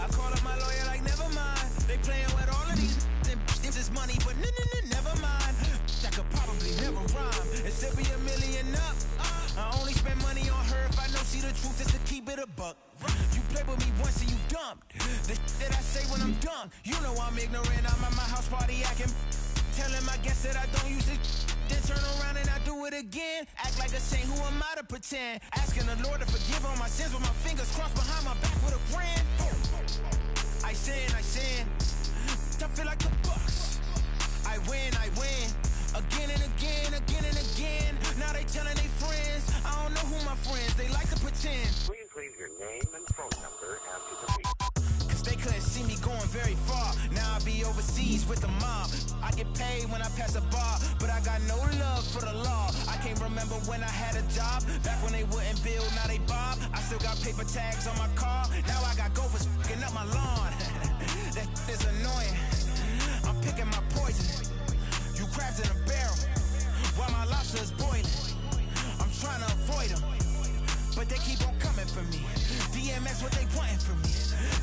I call up my lawyer like, never mind. They playing with all of these. This is money, but never mind. That could probably never rhyme. And still be $1 million up. I only spend money on her if I know she the truth, just to keep it a buck. You play with me once and you dumped. The that I say when I'm done. You know I'm ignorant. I'm at my house party acting. Telling my guests that I don't use it. Then turn around and I do it again. Act like a saint, who am I to pretend? Asking the Lord to forgive all my sins with my fingers crossed behind my back with a grin. I sin. I feel like the Bucks. I win. Again and again. Now they telling their friends. I don't know who my friends, they like to pretend. Please leave your name and phone number after the beep. Cause they couldn't see me going very far. Now I be overseas with the mob. I get paid when I pass a bar, but I got no love for the law. I can't remember when I had a job. Back when they wouldn't build, now they bob. I still got paper tags on my car. Now I got gophers f***ing up my lawn. That is annoying. I'm picking my poison. You crabs in a barrel, while my lobster is boiling. I'm trying to avoid them, but they keep on coming for me. DMX, what they wanting from me.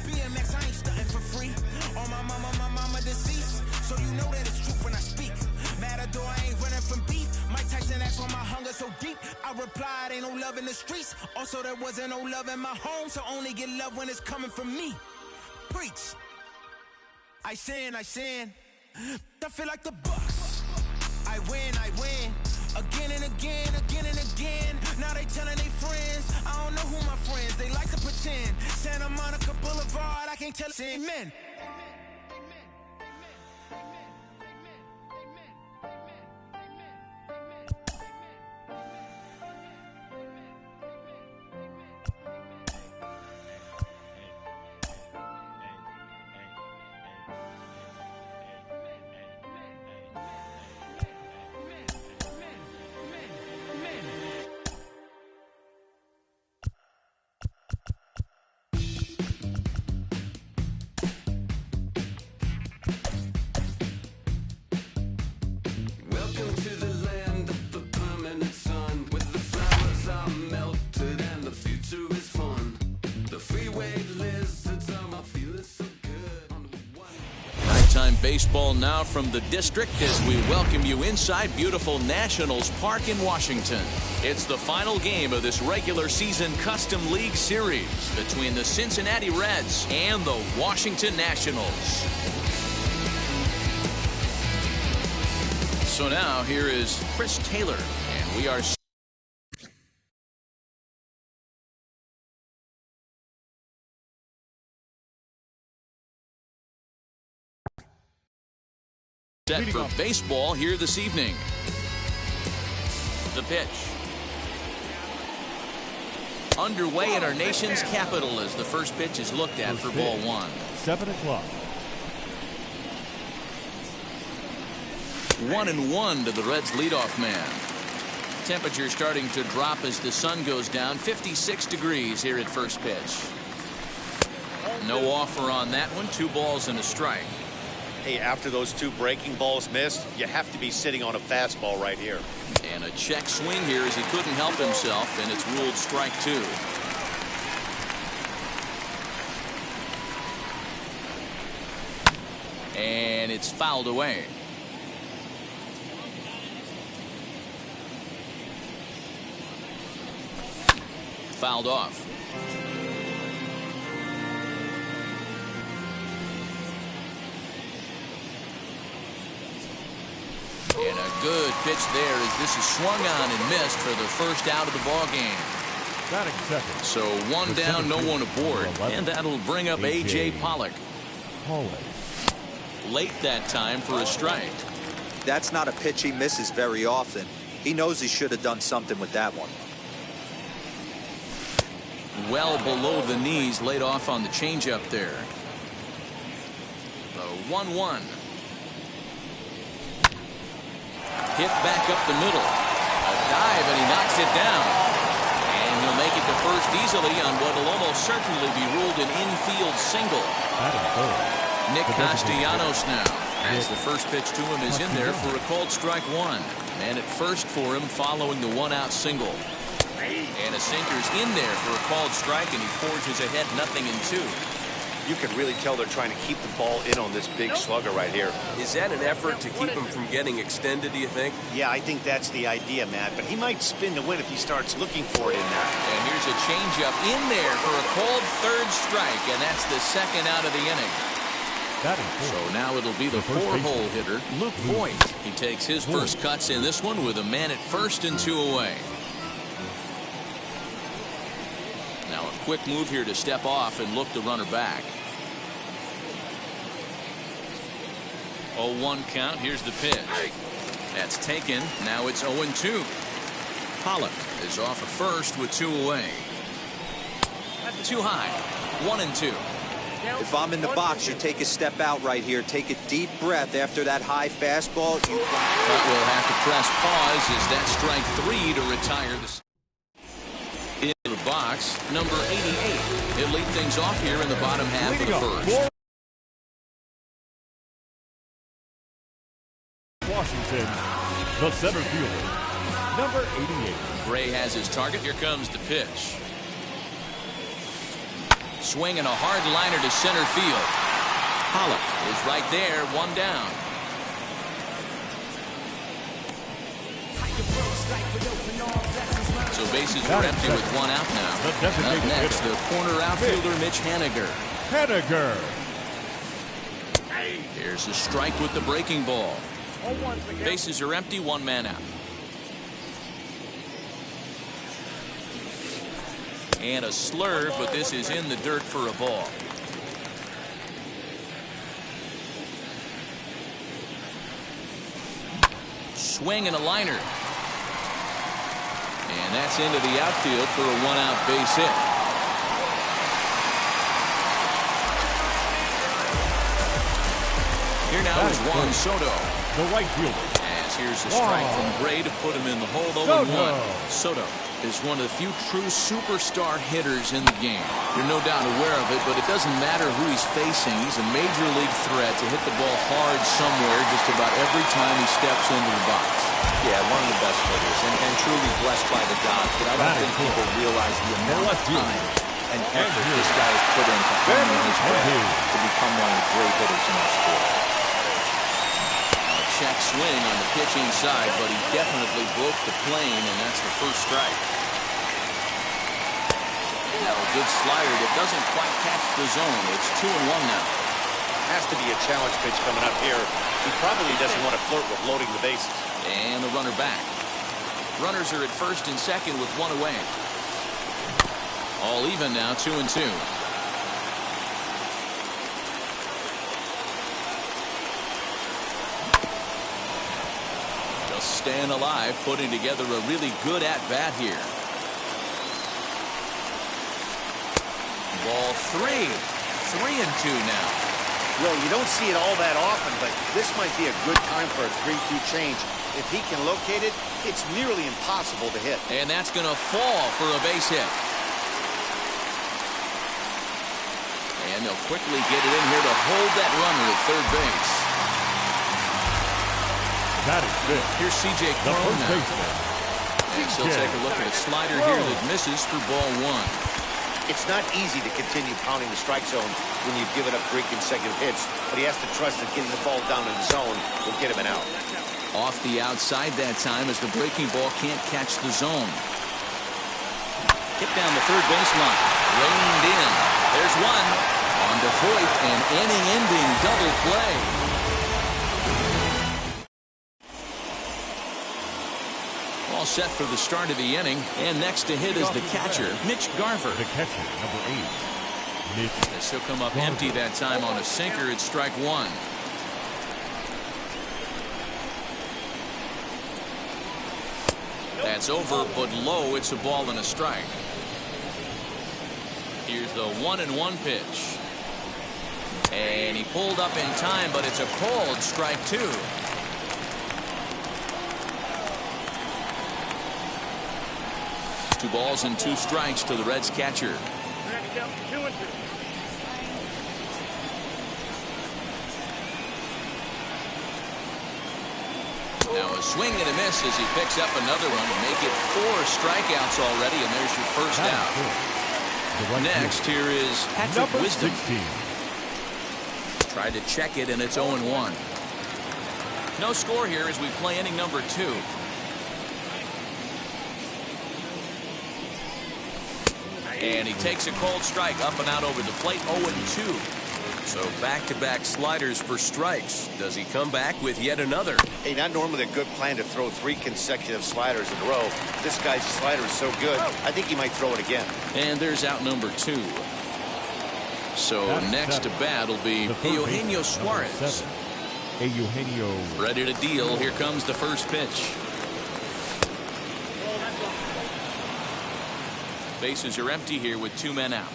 BMX, I ain't stunting for free. On my mama deceased, so you know that it's true when I speak. Matador, I ain't running from beef. Mike Tyson asked why my hunger so deep. I replied, ain't no love in the streets. Also, there wasn't no love in my home, so only get love when it's coming from me. Preach. I sin. I feel like the Bucks. I win. Again and again. Now they telling their friends. I don't know who my friends, they like to pretend. Santa Monica Boulevard, I can't tell. Amen. Baseball now from the district as we welcome you inside beautiful Nationals Park in Washington. It's the final game of this regular season Custom League Series between the Cincinnati Reds and the Washington Nationals. So now here is Chris Taylor, and we are set for baseball here this evening. The pitch. Underway in our nation's capital as the first pitch is looked at for ball one. 7 o'clock. 1-1 to the Reds leadoff man. Temperature starting to drop as the sun goes down. 56 degrees here at first pitch. No offer on that one. 2 balls and a strike. Hey, after those 2 breaking balls missed, you have to be sitting on a fastball right here. And a check swing here as he couldn't help himself, and it's ruled strike 2. And it's fouled away. Fouled off. And a good pitch there as this is swung on and missed for the first out of the ball game. So 1 down, no one aboard, and that'll bring up A.J. Pollock. Late that time for a strike. That's not a pitch he misses very often. He knows he should have done something with that one. Well below the knees, laid off on the changeup there. The 1-1. Hit back up the middle. A dive, and he knocks it down. And he'll make it to first easily on what will almost certainly be ruled an infield single. Nick Castellanos now, as the first pitch to him is in there for a called strike 1. And at first for him following the 1-out single. And a sinker's in there for a called strike, and he forges ahead 0-2. You can really tell they're trying to keep the ball in on this big slugger right here. Is that an effort to keep him from getting extended, do you think? Yeah, I think that's the idea, Matt. But he might spin to win if he starts looking for it in there. And here's a changeup in there for a called third strike, and that's the second out of the inning. So now it'll be the four-hole hitter, Luke Voigt. He takes his first cuts in this one with a man at first and 2 away. Now a quick move here to step off and look the runner back. 0-1 count. Here's the pitch. That's taken. Now it's 0-2. Pollock is off at first with 2 away. Too high. 1-2. If I'm in the box, you take a step out right here. Take a deep breath after that high fastball. But we'll have to press pause as that strike 3 to retire this. In the box, number 88. He'll lead things off here in the bottom half of the first. Washington, the center fielder, number 88. Gray has his target. Here comes the pitch. Swinging a hard liner to center field. Pollock is right there, 1 down. So bases are empty with 1 out now. And up next, the corner outfielder, Mitch Haniger. Here's a strike with the breaking ball. Bases are empty, 1 man out. And a slurve, but this is in the dirt for a ball. Swing and a liner. And that's into the outfield for a 1-out base hit. Here now is Juan Soto. The right fielder. As here's a strike from Gray to put him in the hole. 0-1. Soto is one of the few true superstar hitters in the game. You're no doubt aware of it, but it doesn't matter who he's facing. He's a major league threat to hit the ball hard somewhere just about every time he steps into the box. Yeah, one of the best hitters and truly blessed by the gods. But I don't think people realize the amount of time and effort this guy has put into honing his way to become one of the great hitters in our sport. Check swing on the pitching side, but he definitely broke the plane, and that's the first strike. Now a good slider that doesn't quite catch the zone. It's 2-1 now. Has to be a challenge pitch coming up here. He probably doesn't want to flirt with loading the bases. And the runner back. Runners are at first and second with 1 away. All even now, 2-2. Staying alive, putting together a really good at-bat here. Ball 3. 3-2 now. Well, you don't see it all that often, but this might be a good time for a 3-2 change. If he can locate it, it's nearly impossible to hit. And that's going to fall for a base hit. And they'll quickly get it in here to hold that runner at third base. That is good. Here's C.J. Cron now. Next, he'll take a look at a slider here that misses for ball 1. It's not easy to continue pounding the strike zone when you've given up 3 consecutive hits, but he has to trust that getting the ball down in the zone will get him an out. Off the outside that time as the breaking ball can't catch the zone. Hit down the third baseline. Reined in. There's one. On to Voigt, an inning-ending double play. All set for the start of the inning, and next to hit is the catcher, Mitch Garver. The catcher, number 8, Mitch. This will come up empty that time on a sinker. It's strike 1. That's over, but low. It's a ball and a strike. Here's the 1-1 pitch. And he pulled up in time, but it's a called strike 2. Two balls and 2 strikes to the Reds catcher. Now a swing and a miss as he picks up another one to make it 4 strikeouts already, and there's your first out. Next, here is Patrick Wisdom. 16, Tried to check it, and it's 0-1. No score here as we play inning number 2. And he takes a cold strike up and out over the plate, 0-2. So back-to-back sliders for strikes. Does he come back with yet another? Hey, not normally a good plan to throw 3 consecutive sliders in a row. This guy's slider is so good, I think he might throw it again. And there's out number 2. So next to bat will be Eugenio Suarez. Eugenio. Ready to deal. Here comes the first pitch. Bases are empty here with 2 men out.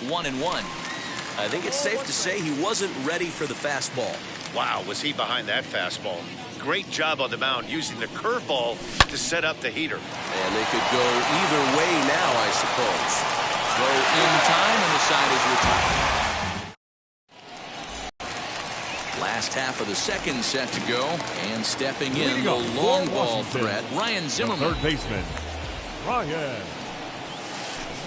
1-1. I think it's safe to say he wasn't ready for the fastball. Wow, was he behind that fastball. Great job on the mound using the curveball to set up the heater. And they could go either way now, I suppose. Throw in time, and the side is retired. Last half of the second set to go, and stepping in the long ball threat, Ryan Zimmerman. Third baseman, Ryan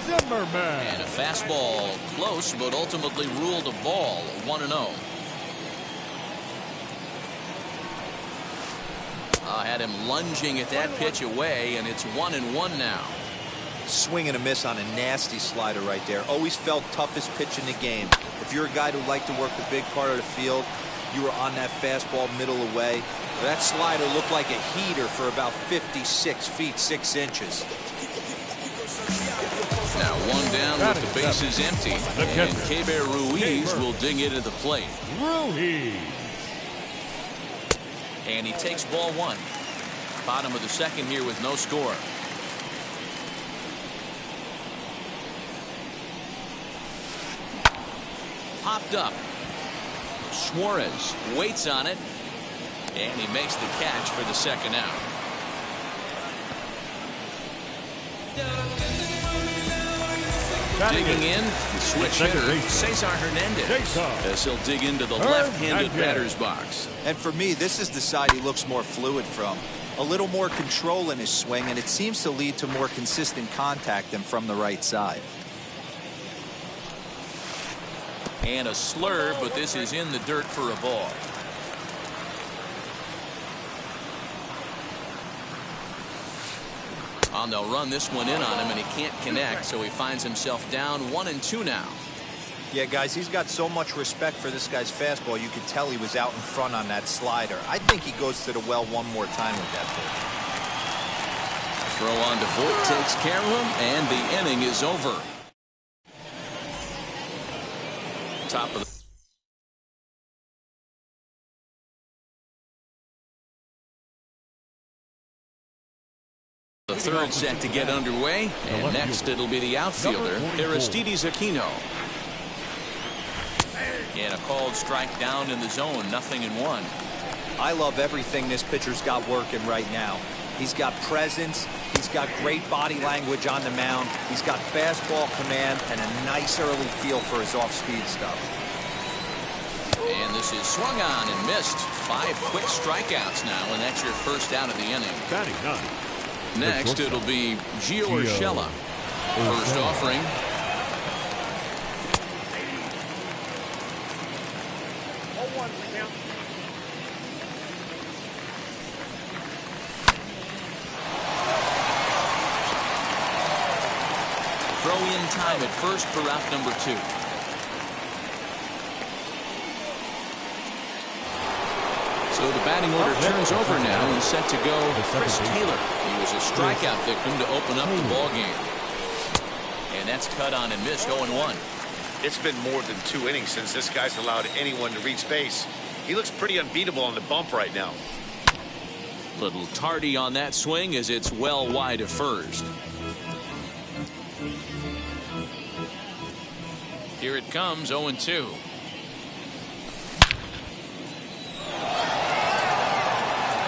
Zimmerman. And a fastball close, but ultimately ruled a ball, 1-0. Had him lunging at that pitch away, and it's 1-1 now. Swing and a miss on a nasty slider right there. Always felt toughest pitch in the game. If you're a guy who liked to work the big part of the field, you were on that fastball middle away. That slider looked like a heater for about 56 feet 6 inches. Now 1 down with the bases empty, and Keber Ruiz will dig into the plate. Ruiz. And he takes ball 1. Bottom of the second here with no score. Popped up. Suarez waits on it, and he makes the catch for the second out. Digging in, the switch hitter, Cesar Hernandez, as he'll dig into the left-handed batter's box. And for me, this is the side he looks more fluid from. A little more control in his swing, and it seems to lead to more consistent contact than from the right side. And a slurve, but this is in the dirt for a ball. They'll run this one in on him, and he can't connect, so he finds himself down 1-2 now. Yeah, guys, he's got so much respect for this guy's fastball. You could tell he was out in front on that slider. I think he goes to the well one more time with that pitch. Throw on to Vogt takes care of him, and the inning is over. Top of the third set to get underway, and next it'll be the outfielder, Aristides Aquino. And a called strike down in the zone, 0-1. I love everything this pitcher's got working right now. He's got presence, he's got great body language on the mound, he's got fastball command, and a nice early feel for his off-speed stuff. And this is swung on and missed. 5 quick strikeouts now, and that's your first out of the inning. Batting 9. Next, it'll be Gio Urshela. First offering. Throw in time at first for out number 2. So the batting order turns over now and set to go Chris Taylor. He was a strikeout victim to open up the ball game. And that's cut on and missed, 0-1. It's been more than 2 innings since this guy's allowed anyone to reach base. He looks pretty unbeatable on the bump right now. Little tardy on that swing as it's well wide of first. Here it comes, 0-2.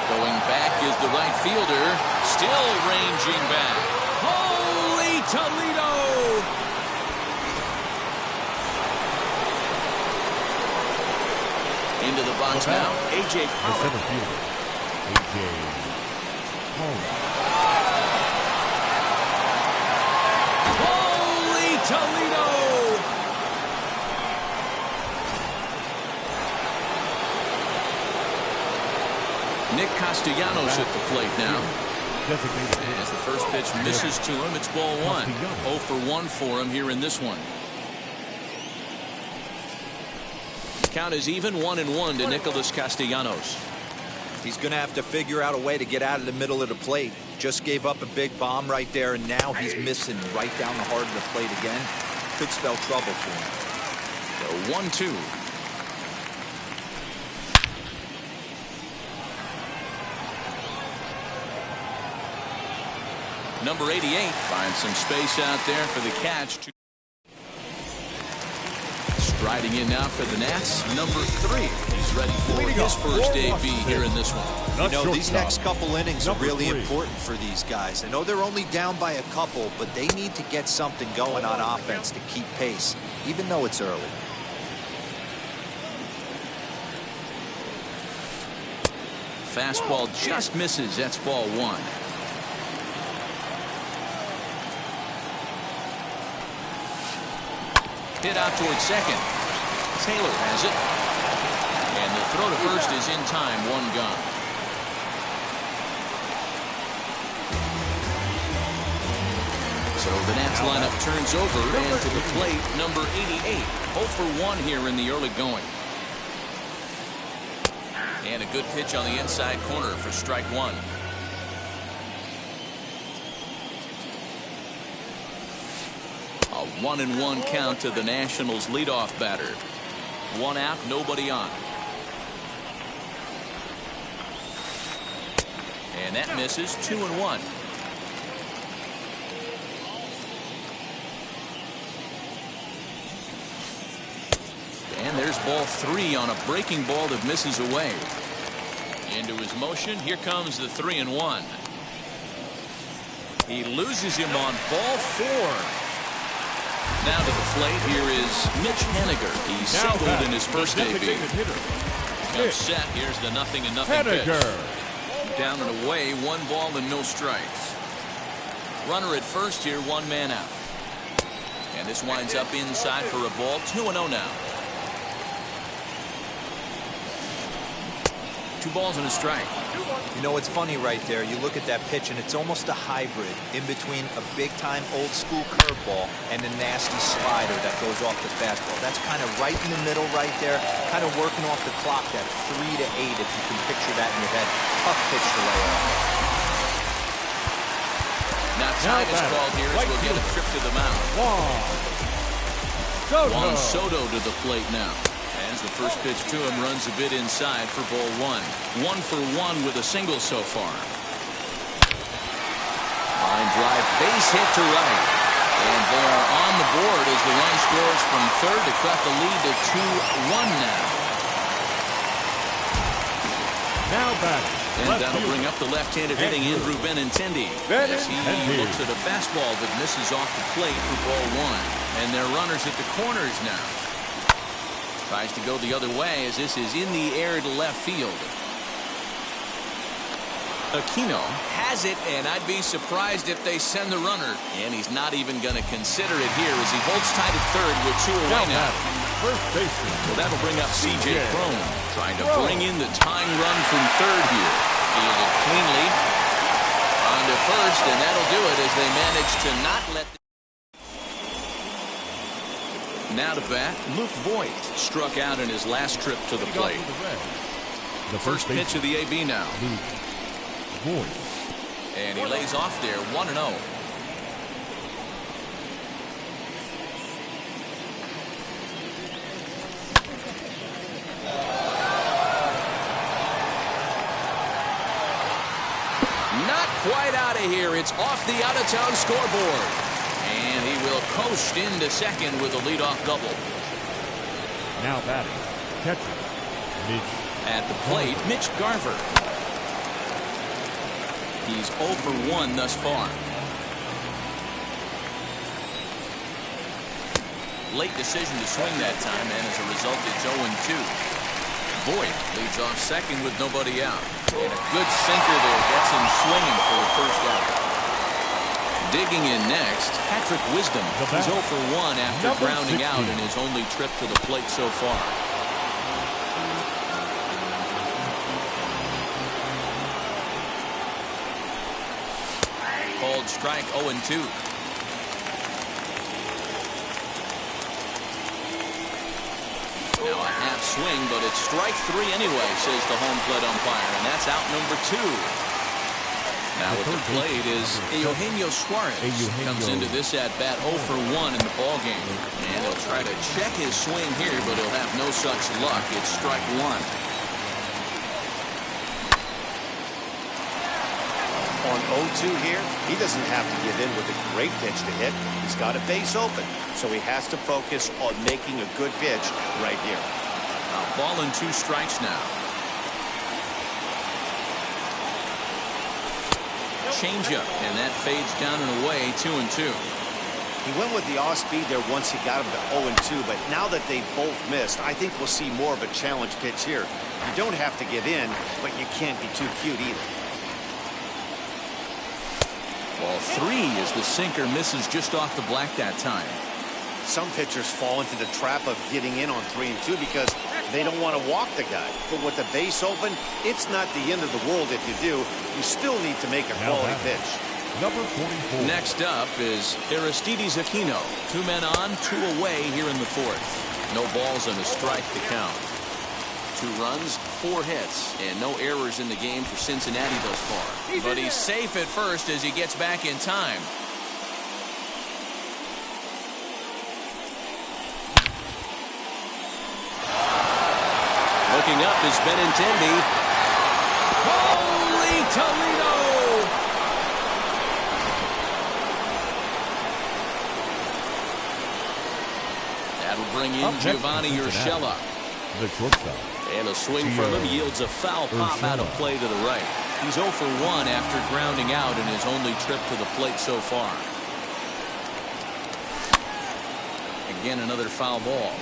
Going back is the right fielder, still ranging back. Holy Toledo! Into the box now, A.J. Pollock. Holy Toledo! Castellanos at the plate now. As the first pitch misses to him, it's ball one. 0 for 1 for him here in this one. Count is even 1-1 to Nicholas Castellanos. He's going to have to figure out a way to get out of the middle of the plate. Just gave up a big bomb right there, and now he's missing right down the heart of the plate again. Could spell trouble for him. So 1-2. Number 88 finds some space out there for the catch. Striding in now for the Nats, number 3. He's ready for his first AB here in this one. You know, these next couple innings are really important for these guys. I know they're only down by a couple, but they need to get something going on offense to keep pace, even though it's early. Fastball just misses. That's ball one. Hit out towards second. Taylor has it. And the throw to first is in time. One gone. So the Nats lineup turns over, and to the plate, number 88. 0 for 1 here in the early going. And a good pitch on the inside corner for strike one. A 1-1 count to the Nationals leadoff batter. One out, nobody on. And that misses. 2-1. And there's ball 3 on a breaking ball that misses away. Into his motion. Here comes the 3-1. He loses him on ball 4. Now to the plate, here is Mitch Haniger. He singled in his first AB. Comes set. Here's the 0-0 pitch. Down and away, 1 ball and no strikes. Runner at first here, 1 man out. And this winds up inside for a ball. 2-0 now. 2 balls and a strike. You know, it's funny right there. You look at that pitch, and it's almost a hybrid in between a big-time old-school curveball and a nasty slider that goes off the fastball. That's kind of right in the middle right there, kind of working off the clock, that 3 to 8, if you can picture that in your head. Tough pitch to lay off. Now time is called here as we'll get a trip to the mound. Juan Soto to the plate now. As the first pitch to him runs a bit inside for ball 1. 1 for 1 with a single so far. Line drive, base hit to right. And they are on the board as the run scores from third to cut the lead to 2-1 now. Now back. And that'll bring up the left-handed hitting Andrew Benintendi. As he looks at a fastball that misses off the plate for ball 1. And they're runners at the corners now. Tries to go the other way as this is in the air to left field. Aquino has it, and I'd be surprised if they send the runner. And he's not even going to consider it here as he holds tight at third with 2 away now. First baseman. Well, that'll bring up C.J. Cron, trying to bring in the tying run from third here. Fielded cleanly onto first, and that'll do it as they manage to not let the Now to bat, Luke Voigt struck out in his last trip to the plate. The First pitch of the AB now. Luke Voigt. And he lays off there, 1-0. Not quite out of here. It's off the out-of-town scoreboard. And he will coast into second with a leadoff double. Now batting, catcher, Mitch. At the plate, Mitch Garver. He's 0 for 1 thus far. Late decision to swing that time, and as a result, it's 0-2. Voigt leads off second with nobody out. And a good sinker there gets him swinging for the first out. Digging in next, Patrick Wisdom. He's 0 for 1 after grounding out in his only trip to the plate so far. called strike 0-2. Now a half swing, but it's strike 3 anyway, says the home plate umpire, and that's out number 2. Now at the plate is Eugenio Suarez. Comes into this at bat 0 for 1 in the ball game, and he'll try to check his swing here, but he'll have no such luck. It's strike 1. On 0-2 here, he doesn't have to give in with a great pitch to hit. He's got a base open, so he has to focus on making a good pitch right here. A ball and 2 strikes now. Changeup, and that fades down and away, 2-2. He went with the off speed there once he got him to 0-2, but now that they've both missed, I think we'll see more of a challenge pitch here. You don't have to give in, but you can't be too cute either. Ball 3 as the sinker misses just off the black that time. Some pitchers fall into the trap of getting in on 3-2 because they don't want to walk the guy. But with the base open, it's not the end of the world if you do. You still need to make a quality pitch. Number 44. Next up is Aristides Aquino. 2 men on, 2 away here in the 4th. No balls and a strike to count. 2 runs, 4 hits, and no errors in the game for Cincinnati thus far. But he's safe at first as he gets back in time. Looking up is Benintendi. Holy Toledo! That'll bring in Giovanni Urshela. The shortstop. And a swing from him yields a foul pop out of play to the right. He's 0 for 1 after grounding out in his only trip to the plate so far. Again, another foul ball.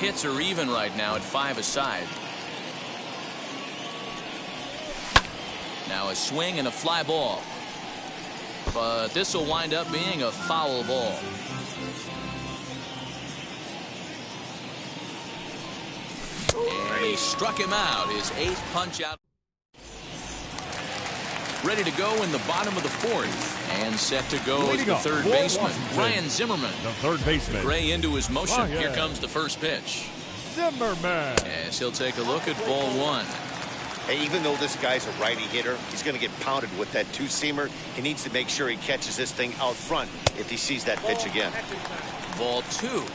Hits are even right now at 5 aside. Now a swing and a fly ball. But this will wind up being a foul ball. And he struck him out, his 8th punch out. Ready to go in the bottom of the 4th. And set to go as the third baseman, Ryan Zimmerman. The third baseman. Gray into his motion. Here comes the first pitch. Zimmerman. As he'll take a look at ball 1. Hey, even though this guy's a righty hitter, he's going to get pounded with that 2-seamer. He needs to make sure he catches this thing out front if he sees that pitch again. Ball 2.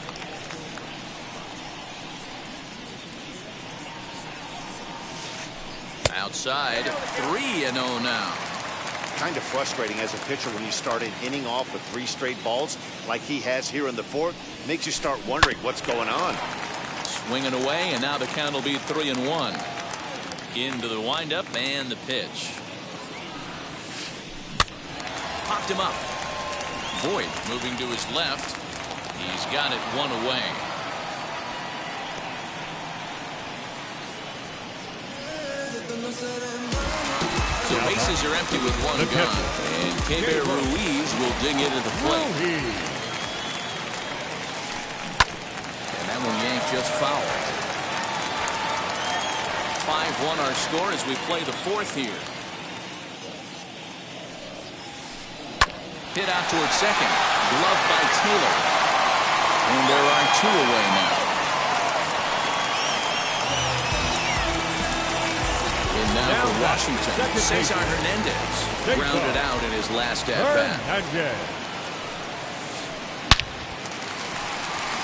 Outside, 3-0 now. Kind of frustrating as a pitcher when you start an inning off with 3 straight balls like he has here in the 4th. Makes you start wondering what's going on. Swinging away, and now the count will be 3-1. Into the windup and the pitch. Popped him up. Voit moving to his left. He's got it 1 away. So bases are empty with 1 gone. And Keber Ruiz will dig into the plate. And that one yanked just foul. 5-1 our score as we play the 4th here. Hit out towards second. Gloved by Taylor. And there are 2 away now. And now for Washington, Cesar Hernandez grounded out in his last at-bat.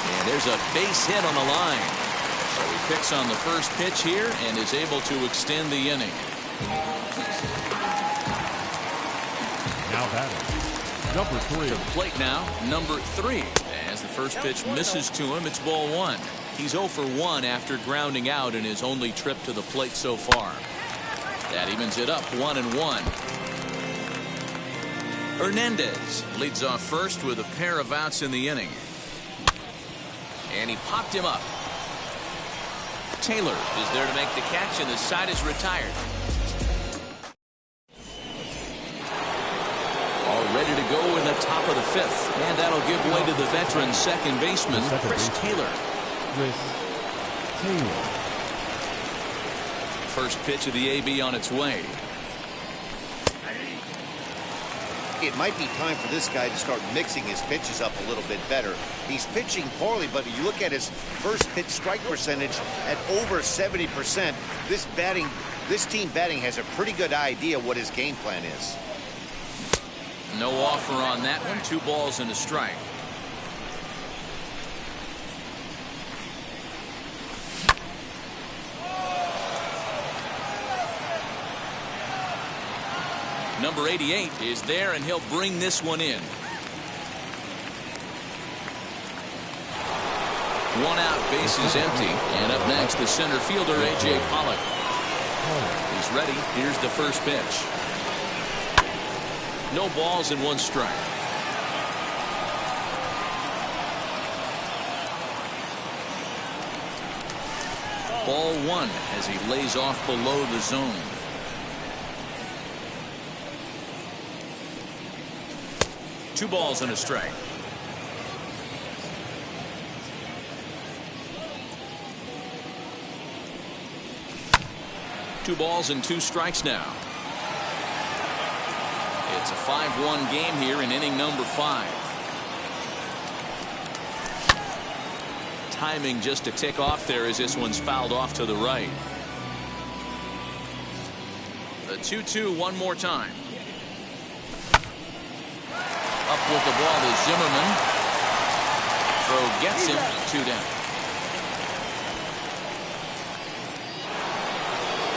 And there's a base hit on the line. So he picks on the first pitch here and is able to extend the inning. Now batting, number 3. To the plate now, number 3. As the first pitch misses to him, it's ball 1. He's 0 for 1 after grounding out in his only trip to the plate so far. That evens it up 1-1. Hernandez leads off first with a pair of outs in the inning. And he popped him up. Taylor is there to make the catch, and the side is retired. All ready to go in the top of the 5th. And that'll give way to the veteran second baseman, Chris Taylor. First pitch of the AB on its way. It might be time for this guy to start mixing his pitches up a little bit better. He's pitching poorly, but you look at his first pitch strike percentage at over 70%. This team batting has a pretty good idea what his game plan is. No offer on that one. 2 balls and a strike. Number 88 is there, and he'll bring this one in. 1 out, base is empty. And up next, the center fielder, A.J. Pollock. He's ready. Here's the first pitch. No balls and 1 strike. Ball 1 as he lays off below the zone. Two balls and a strike. Two balls and 2 strikes now. It's a 5-1 game here in inning number 5. Timing just a tick off there as this one's fouled off to the right. The 2-2 one more time. Up with the ball is Zimmerman. Throw gets him. 2 down.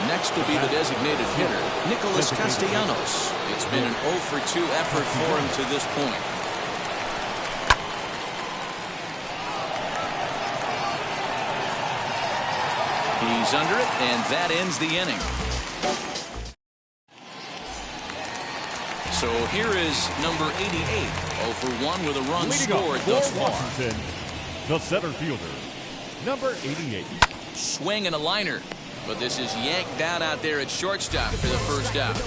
Next will be the designated hitter, Nicholas Castellanos. It's been an 0-for-2 effort for him to this point. He's under it, and that ends the inning. So here is number 88, 0-for-1 with a run scored thus far. Washington, the center fielder, number 88. Swing and a liner, but this is yanked down out there at shortstop for the first out. 1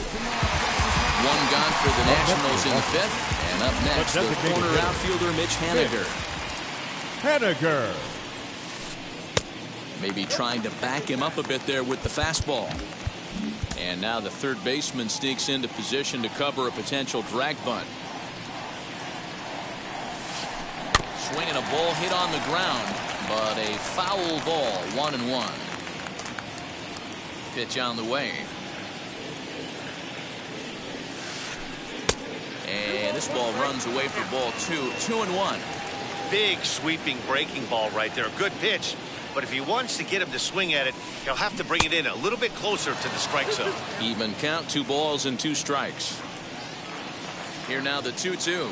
gone for the Nationals in the 5th, and up next the corner outfielder Mitch Haniger. Haniger. Maybe trying to back him up a bit there with the fastball. And now the third baseman sneaks into position to cover a potential drag bunt. Swinging a ball hit on the ground, but a foul ball, 1-1. Pitch on the way. And this ball runs away for ball 2. 2-1. Big sweeping breaking ball right there. Good pitch. But if he wants to get him to swing at it, he'll have to bring it in a little bit closer to the strike zone. Even count, 2 balls and 2 strikes. Here now the 2-2.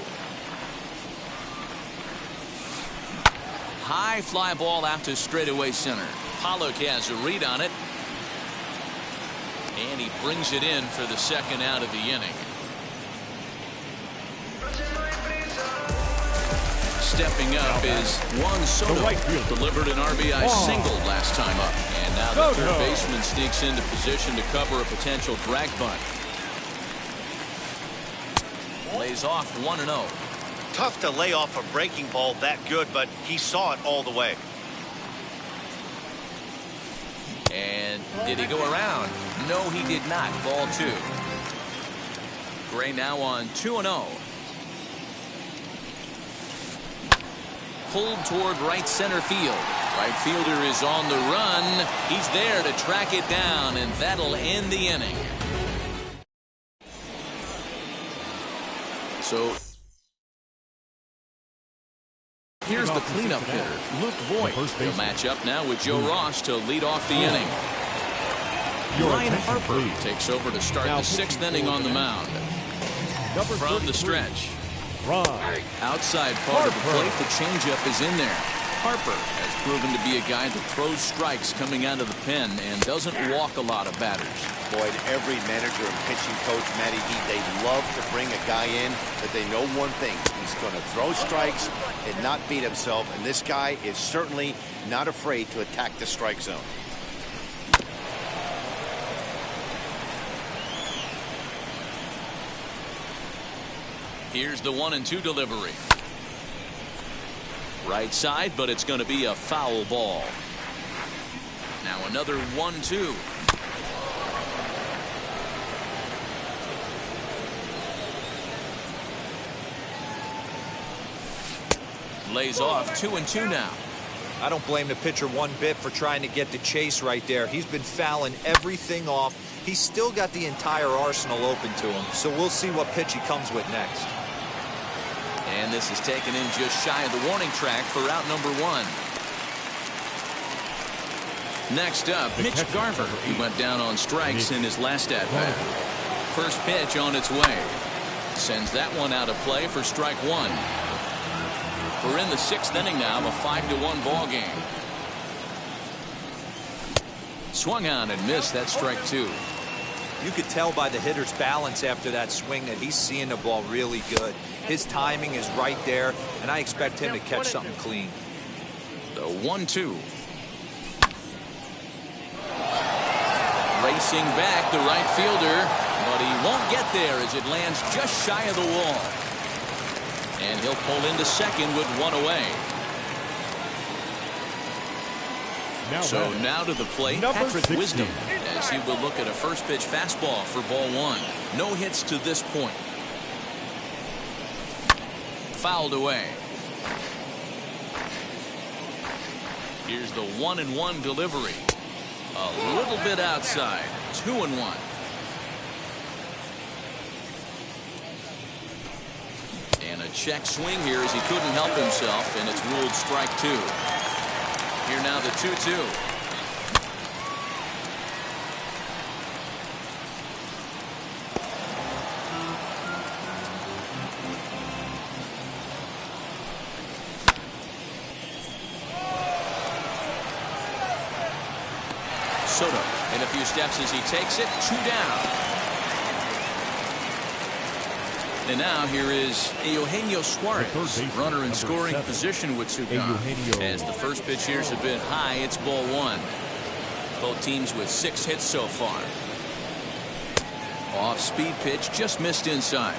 High fly ball out to straightaway center. Pollock has a read on it. And he brings it in for the second out of the inning. Stepping up is Juan Soto. Delivered an RBI single last time up. And now the third baseman sneaks into position to cover a potential drag bunt. Lays off 1-0. Tough to lay off a breaking ball that good, but he saw it all the way. And did he go around? No, he did not. Ball 2. Gray now on 2-0. Pulled toward right center field. Right fielder is on the run. He's there to track it down, and that'll end the inning. So here's the cleanup hitter, Luke Voigt. He'll match up now with Joe Ross to lead off the inning. Ryan Harper takes over to start the 6th inning on the mound. From the stretch. Outside part of the plate, the changeup is in there. Harper has proven to be a guy that throws strikes coming out of the pen and doesn't walk a lot of batters. Boy, every manager and pitching coach, Matty D, they love to bring a guy in that they know one thing. He's going to throw strikes and not beat himself, and this guy is certainly not afraid to attack the strike zone. Here's the 1-2 delivery. Right side, but it's going to be a foul ball. Now another 1-2. Lays off 2-2 now. I don't blame the pitcher one bit for trying to get the chase right there. He's been fouling everything off. He's still got the entire arsenal open to him, so we'll see what pitch he comes with next. And this is taken in just shy of the warning track for out number 1. Next up, Mitch Garver. He went down on strikes in his last at-bat. First pitch on its way. Sends that one out of play for strike 1. We're in the 6th inning now, a 5-1 ball game. Swung on and missed. That strike 2. You could tell by the hitter's balance after that swing that he's seeing the ball really good. His timing is right there, and I expect him to catch something clean. The 1-2. Racing back, the right fielder, but he won't get there as it lands just shy of the wall. And he'll pull into second with 1 away. So now to the plate, Patrick Wisdom, as he will look at a first pitch fastball for ball 1. No hits to this point. Fouled away. Here's the 1-1 delivery. A little bit outside. 2-1. And a check swing here as he couldn't help himself, and it's ruled strike 2. Here now the 2-2. Soto in a few steps as he takes it. 2 down. And now here is Eugenio Suarez, runner in scoring position with Sugan. As the first pitch here has been high, it's ball 1. Both teams with 6 hits so far. Off speed pitch, just missed inside.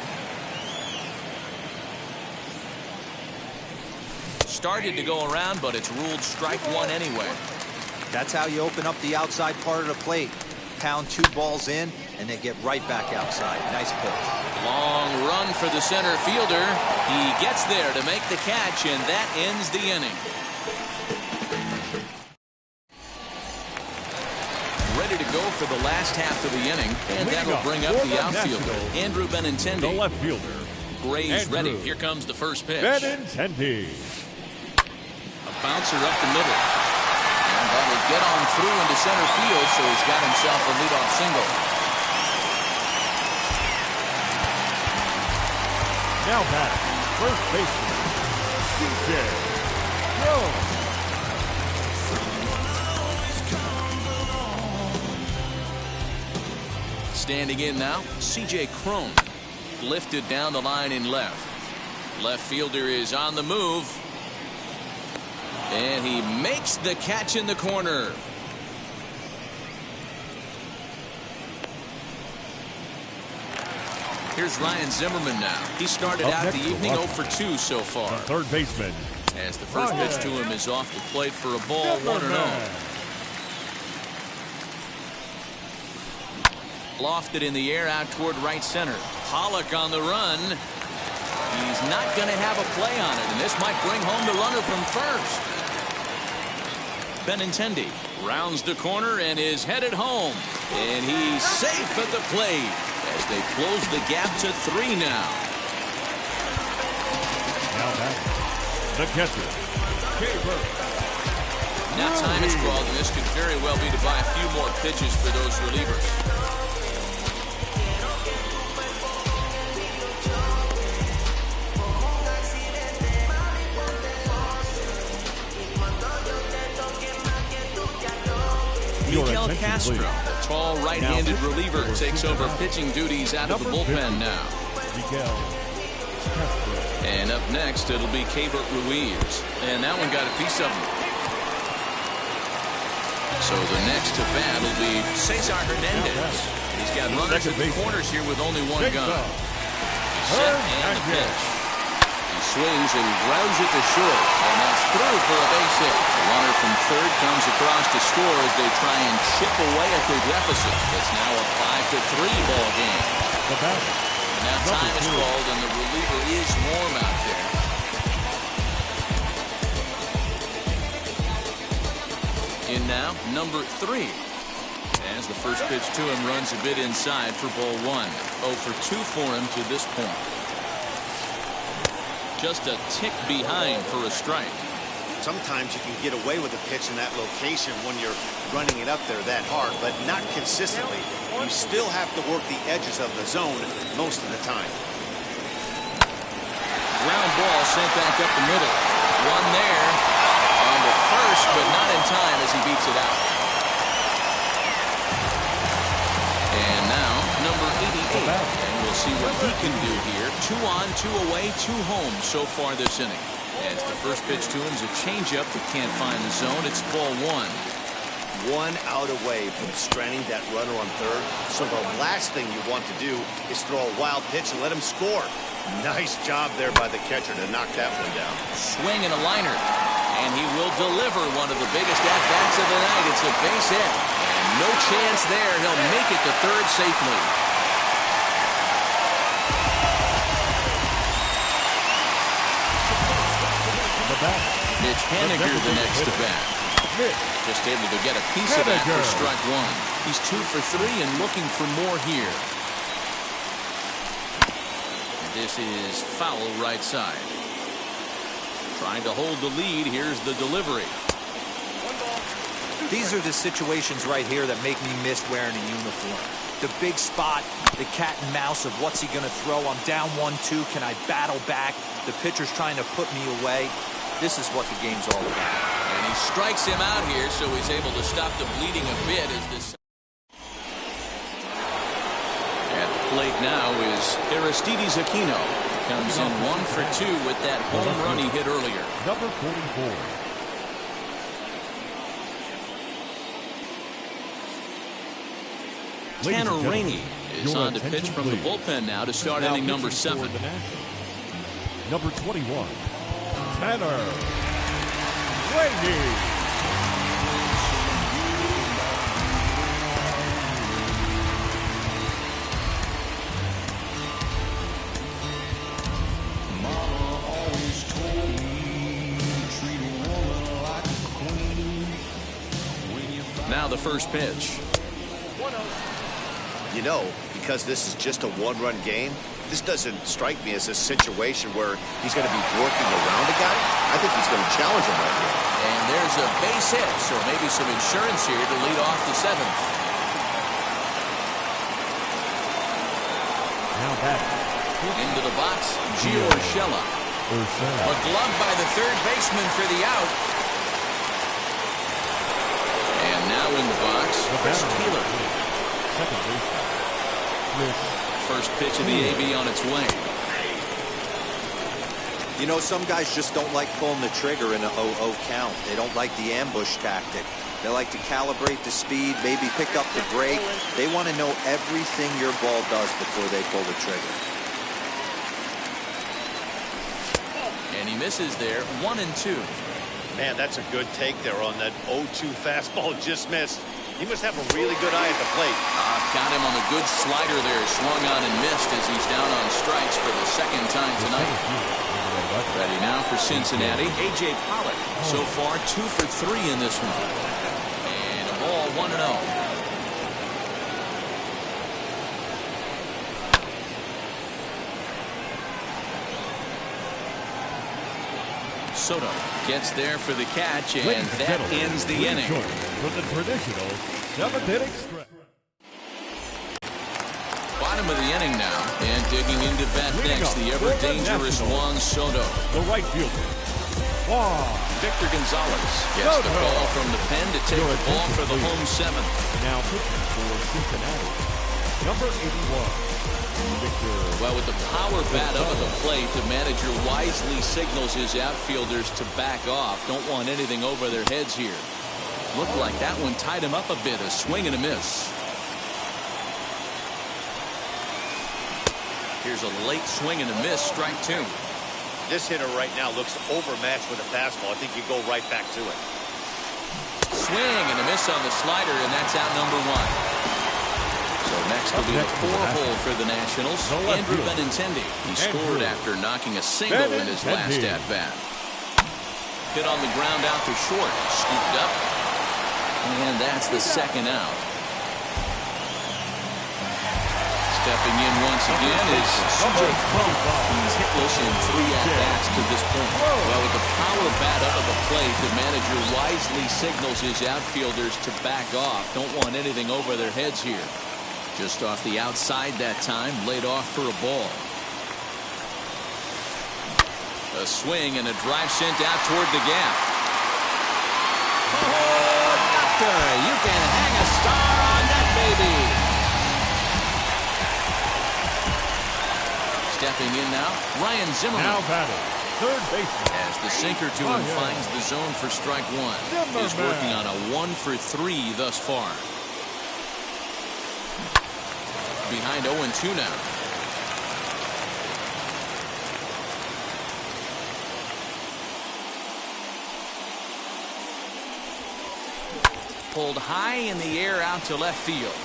Started to go around, but it's ruled strike 1 anyway. That's how you open up the outside part of the plate. Pound 2 balls in, and then get right back outside. Nice pitch. Long run for the center fielder. He gets there to make the catch, and that ends the inning. Ready to go for the last half of the inning, and that'll bring up the outfielder, Andrew Benintendi. The left fielder. Graves ready. Here comes the first pitch. Benintendi. A bouncer up the middle. And that will get on through into center field, so he's got himself a leadoff single. Now back, first baseman, C.J. Crone. Standing in now, C.J. Crone. Lifted down the line in left. Left fielder is on the move. And he makes the catch in the corner. Here's Ryan Zimmerman now. He started out the evening 0 for 2 so far. The third baseman. As the first pitch to him is off the plate for a ball, 1-0. Lofted in the air out toward right center. Pollock on the run. He's not going to have a play on it, and this might bring home the runner from first. Benintendi rounds the corner and is headed home. And he's safe at the plate as they close the gap to 3 now. Now back, the catcher, Caber. Now time is called, and this could very well be to buy a few more pitches for those relievers. Miguel Castro, the tall right-handed reliever, takes over pitching duties out of the bullpen now. And up next, it'll be Keibert Ruiz. And that one got a piece of him. So the next to bat will be Cesar Hernandez. He's got runners at the corners here with only 1 gun. Set and the pitch. Swings and grounds it to short, and that's through for a base hit. The runner from third comes across to score as they try and chip away at their deficit. It's now a 5-3 ball game. And now time is called, and the reliever is warm out there. now, number 3. As the first pitch to him runs a bit inside for ball 1. 0 for 2 for him to this point. Just a tick behind for a strike. Sometimes you can get away with a pitch in that location when you're running it up there that hard, but not consistently. You still have to work the edges of the zone most of the time. Ground ball sent back up the middle. One there on the first, but not in time as he beats it out. And now number 88, and we'll see what he can do here. 2 on, 2 away, 2 home so far this inning. As the first pitch to him is a changeup that can't find the zone. It's ball 1. 1 out away from stranding that runner on third. So the last thing you want to do is throw a wild pitch and let him score. Nice job there by the catcher to knock that one down. Swing and a liner. And he will deliver one of the biggest at-bats of the night. It's a base hit. And no chance there. He'll make it to third safely. Mitch Haniger the next to bat. Just able to get a piece of that for strike 1. He's 2 for 3 and looking for more here. This is foul right side. Trying to hold the lead. Here's the delivery. These are the situations right here that make me miss wearing a uniform. The big spot, the cat and mouse of what's he going to throw. I'm down 1-2. Can I battle back? The pitcher's trying to put me away. This is what the game's all about. And he strikes him out here, so he's able to stop the bleeding a bit as this. At the plate now is Aristides Aquino. Comes in 1 for 2 with that home run he hit earlier. Number 44. Tanner Rainey is on to pitch from the bullpen now to start inning number 7. Number 21, Tanner Rainey. Now the first pitch. You know, because this is just a one-run game, this doesn't strike me as a situation where he's going to be working around a guy. I think he's going to challenge him right here. And there's a base hit, so maybe some insurance here to lead off the 7th. Now back. Into the box, Gio Urshela. A glove by the third baseman for the out. And now in the box, Chris Taylor. Second baseman. First pitch of the AB on its way. You know, some guys just don't like pulling the trigger in a 0-0 count. They don't like the ambush tactic. They like to calibrate the speed, maybe pick up the brake. They want to know everything your ball does before they pull the trigger. And he misses there, 1-2. Man, that's a good take there on that 0-2 fastball just missed. He must have a really good eye at the plate. Got him on a good slider there, swung on and missed as he's down on strikes for the second time tonight. Ready now for Cincinnati, A.J. Pollock. So far, 2 for 3 in this one. And a ball, 1-0. Soto gets there for the catch, and that ends the inning. For the traditional 7th inning stretch. Bottom of the inning now, and digging into bat next, the ever-dangerous Juan Soto. The right fielder, Victor Gonzalez gets the ball from the pen to take the ball for the home 7th. Now pitching for Cincinnati, number 81. Well, with the power bat up at the plate, the manager wisely signals his outfielders to back off. Don't want anything over their heads here. Looked like that one tied him up a bit, a swing and a miss. Here's a late swing and a miss, strike 2. This hitter right now looks overmatched with a fastball. I think you go right back to it. Swing and a miss on the slider, and that's out number 1. So next will be the 4-hole for the Nationals, Andrew Benintendi. He scored after knocking a single in his last at-bat. Hit on the ground out to short, scooped up. And that's the second out. Stepping in once again is C.J. Crum. He's hitless in 3 at-bats to this point. Well, with the power bat up at the plate, the manager wisely signals his outfielders to back off. Don't want anything over their heads here. Just off the outside that time, laid off for a ball. A swing and a drive sent out toward the gap. Oh, doctor, you can hang a star on that baby. Stepping in now, Ryan Zimmerman. Now batting, third baseman. As the sinker to him finds the zone for strike one. He's working on a 1-for-3 thus far. Behind 0-2 now. Pulled high in the air out to left field.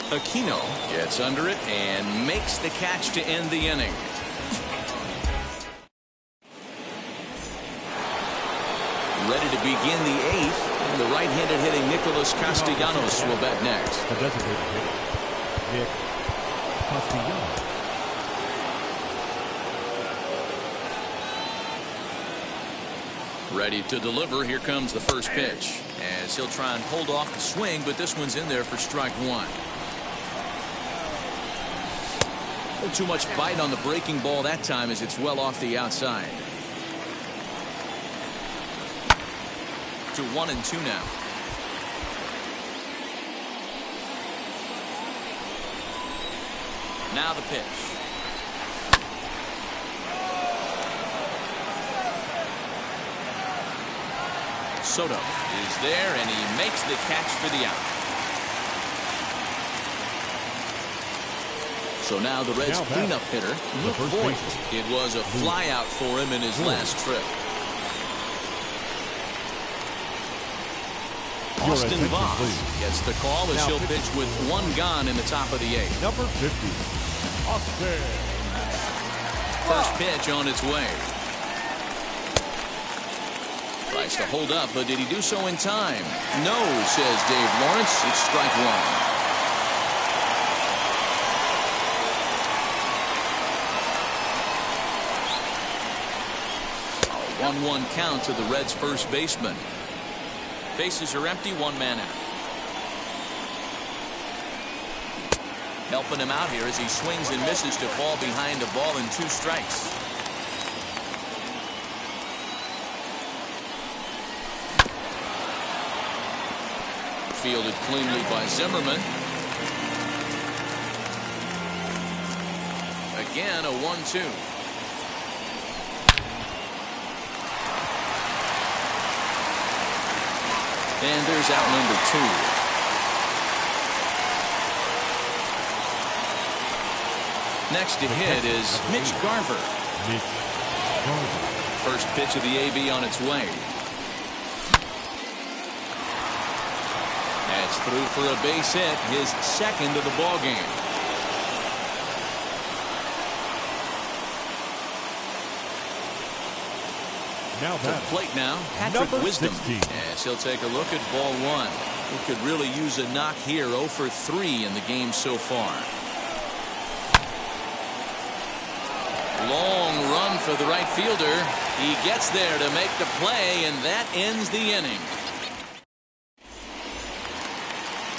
Aquino gets under it and makes the catch to end the inning. Ready to begin the 8th, and the right-handed hitting Nicholas Castellanos will bat next. The designated hitter, Nick Castellanos. Ready to deliver. Here comes the first pitch. As he'll try and hold off the swing, but this one's in there for strike one. Too much bite on the breaking ball that time as it's well off the outside. To 1-2 now. Now the pitch. Soto is there and he makes the catch for the out. So now the Reds cleanup hitter, Luke Voigt. It was a flyout for him in his last trip. Austin Voss gets the call as he'll pitch with 1 gone in the top of the 8th. Number 50, Austin. First pitch on its way. Tries to hold up, but did he do so in time? No, says Dave Lawrence. It's strike one. A 1-1 count to the Reds' first baseman. Bases are empty, 1 man out. Helping him out here as he swings and misses to fall behind a ball and 2 strikes. Fielded cleanly by Zimmerman. Again, a 1-2. And there's out number 2. Next to hit is Mitch Garver. First pitch of the AB on its way. That's through for a base hit, his second of the ball game. Now to plate now, Patrick Wisdom. 16. As he'll take a look at ball 1. He could really use a knock here. 0 for 3 in the game so far. Long run for the right fielder. He gets there to make the play, and that ends the inning.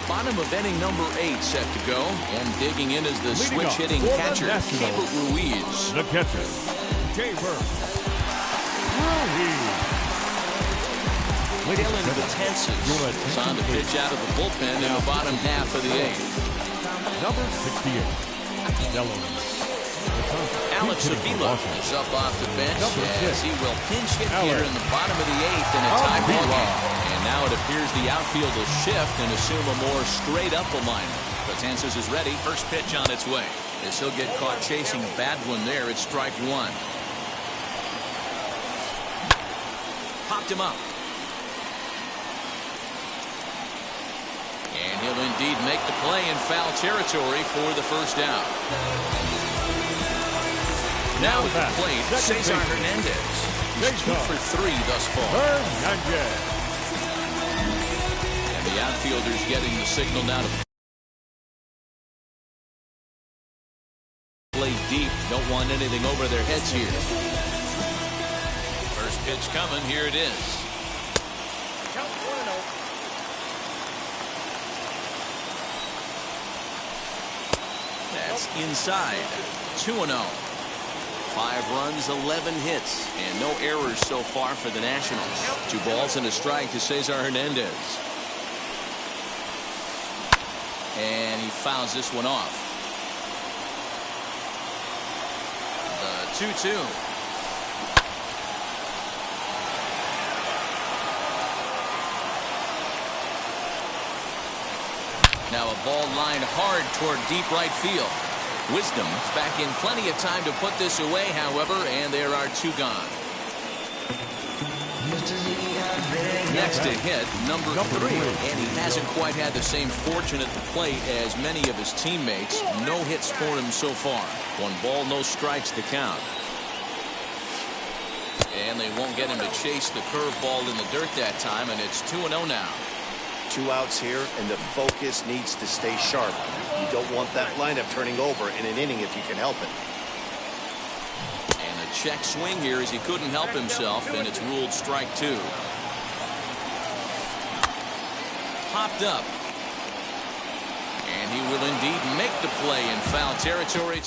Bottom of inning number 8 set to go, and digging in is the switch-hitting catcher, Keibert Ruiz. The catcher, Keibert Ruiz. Dylan Betances is on the pitch out of the bullpen in the bottom half of the 8th. Number 68, Alex Avila is up off the bench as he will pinch hit here in the bottom of the 8th in a tie ball game. And now it appears the outfield will shift and assume a more straight-up alignment. Betances is ready. First pitch on its way. As he'll get caught chasing a bad one there, it's strike 1. Popped him up. And he'll indeed make the play in foul territory for the first out. Now at the plate, Cesar Hernandez. He's 2 for 3 thus far. And the outfielder's getting the signal now to play deep. Don't want anything over their heads here. First pitch coming. Here it is. That's inside. 2-0. 5 runs, 11 hits, and no errors so far for the Nationals. 2 balls and a strike to Cesar Hernandez. And he fouls this one off. The 2-2. Now a ball lined hard toward deep right field. Wisdom is back in plenty of time to put this away, however, and there are 2 gone. Next to hit, number 3. And he hasn't quite had the same fortune at the plate as many of his teammates. No hits for him so far. 1 ball, no strikes to count. And they won't get him to chase the curveball in the dirt that time, and it's 2-0 now. 2 outs here, and the focus needs to stay sharp. You don't want that lineup turning over in an inning if you can help it. And a check swing here as he couldn't help himself, and it's ruled strike 2. Popped up. And he will indeed make the play in foul territory.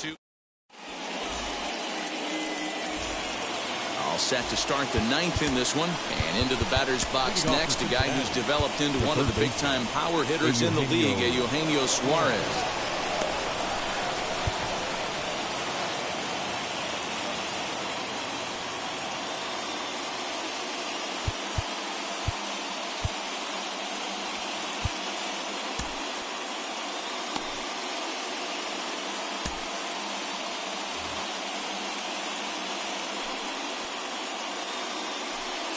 All set to start the 9th in this one. And into the batter's box next, a guy who's developed into one of the big-time power hitters in the league, Eugenio Suarez.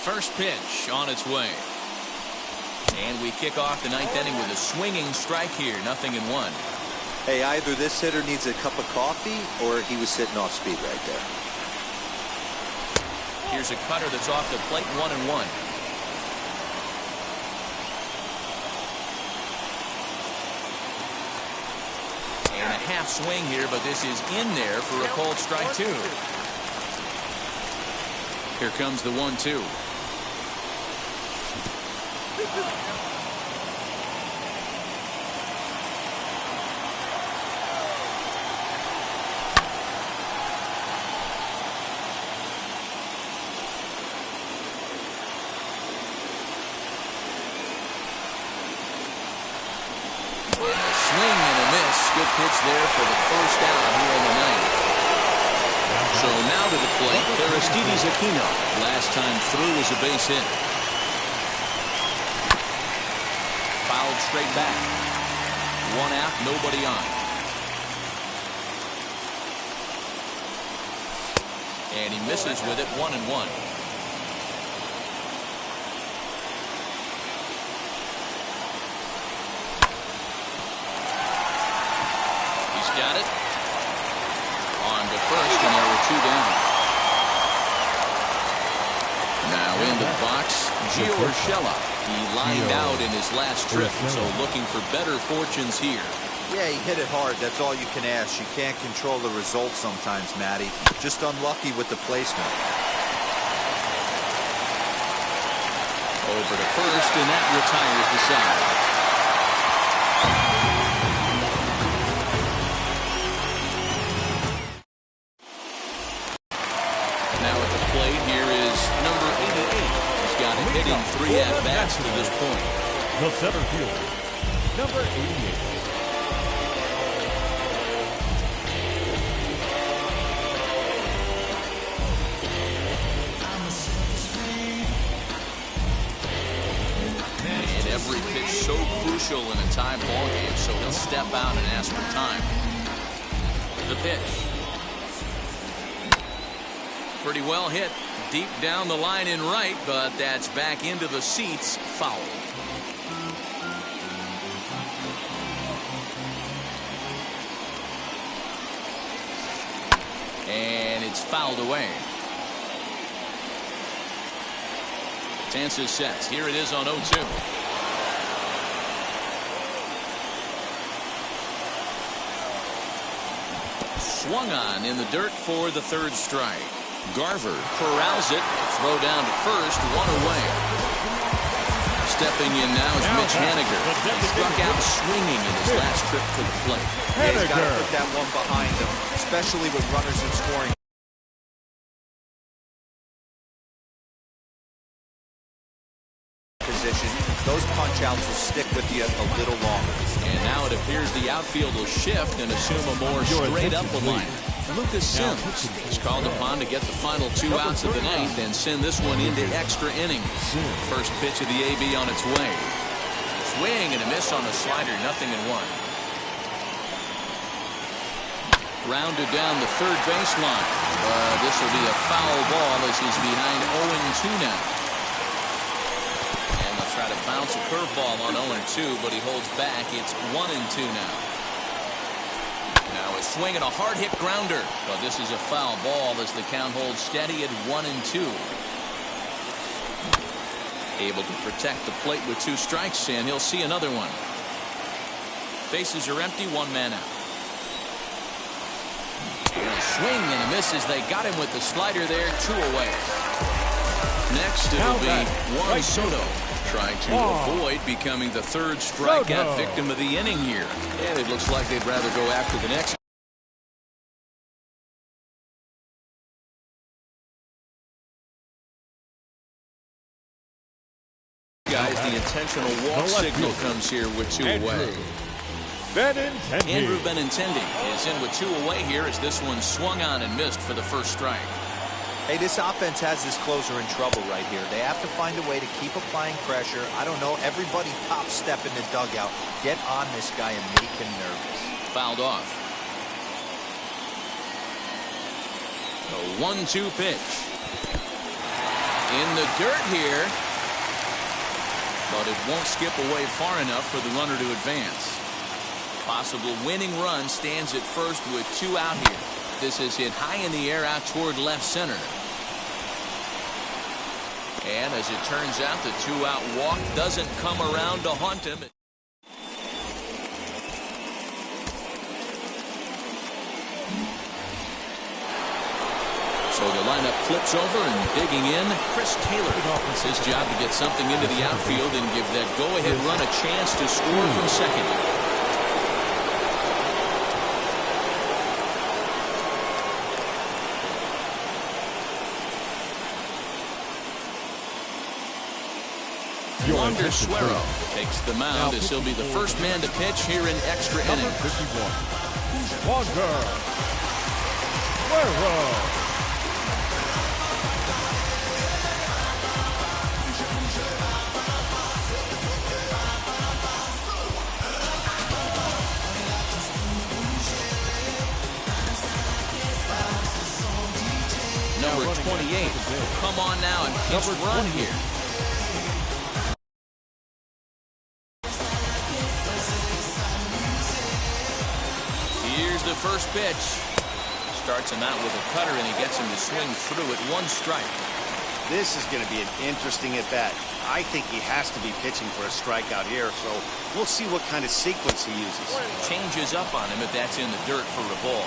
First pitch on its way. And we kick off the 9th inning with a swinging strike here. 0-1. Hey, either this hitter needs a cup of coffee or he was sitting off speed right there. Here's a cutter that's off the plate. 1-1. And a half swing here, but this is in there for a called strike 2. Here comes the 1-2. Good pitch there for the first out here in the 9th. So now to the plate, Aristides Aquino. Last time through was a base hit. Fouled straight back. 1 out, nobody on. And he misses with it. 1-1. Got it. On to first, and there were 2 down. Now in the box, Gio Urshela. He lined out in his last trip, so looking for better fortunes here. Yeah, he hit it hard. That's all you can ask. You can't control the result sometimes, Matty. Just unlucky with the placement. Over to first, and that retires the side. Hitting 3 at-bats to this point. The center fielder, number 88. And every pitch so crucial in a tie ball game, so he'll step out and ask for time. The pitch. Pretty well hit. Deep down the line in right, but that's back into the seats. Foul. And it's fouled away. Tanza sets. Here it is on 0-2. Swung on in the dirt for the third strike. Garver corrals it. Throw down to first. One away. Stepping in now is Mitch Haniger. He struck out swinging in his last trip to the plate. Yeah, he's got to put that one behind him, especially with runners in scoring position. Those punch outs will stick with you a little longer. And now it appears the outfield will shift and assume a more straight-up alignment. Lucas Sims is called upon to get the final 2 outs of the ninth and send this one into extra innings. First pitch of the AB on its way. Swing and a miss on the slider, 0-1. Rounded down the third baseline. This will be a foul ball as he's behind 0-2 now. And they'll try to bounce a curveball on 0-2, but he holds back. It's 1-2 now. Now a swing and a hard hit grounder, but this is a foul ball as the count holds steady at 1-2. Able to protect the plate with 2 strikes, and he'll see another one. Bases are empty, 1 man out. And a swing and a miss as they got him with the slider there, 2 away. Next it'll be Juan Soto, trying to avoid becoming the third strikeout victim of the inning here. And it looks like they'd rather go after the next guys. The intentional walk signal comes here with 2 away. Andrew Benintendi is in with 2 away here as this one swung on and missed for the first strike. Hey, this offense has this closer in trouble right here. They have to find a way to keep applying pressure. I don't know, everybody top step in the dugout. Get on this guy and make him nervous. Fouled off. A 1-2 pitch. In the dirt here. But it won't skip away far enough for the runner to advance. Possible winning run stands at first with 2 out here. This is hit high in the air out toward left center. And as it turns out, the 2-out walk doesn't come around to haunt him. So the lineup flips over and digging in, Chris Taylor. It's his job to get something into the outfield and give that go-ahead run a chance to score from second. Wander Suero takes the mound as he'll be the first man to pitch here in extra innings. 51. Wander Suero. Number 28 come on now and pitch run here. Here's the first pitch. Starts him out with a cutter and he gets him to swing through at 1 strike. This is going to be an interesting at bat. I think he has to be pitching for a strikeout here, so we'll see what kind of sequence he uses. Changes up on him if that's in the dirt for a ball.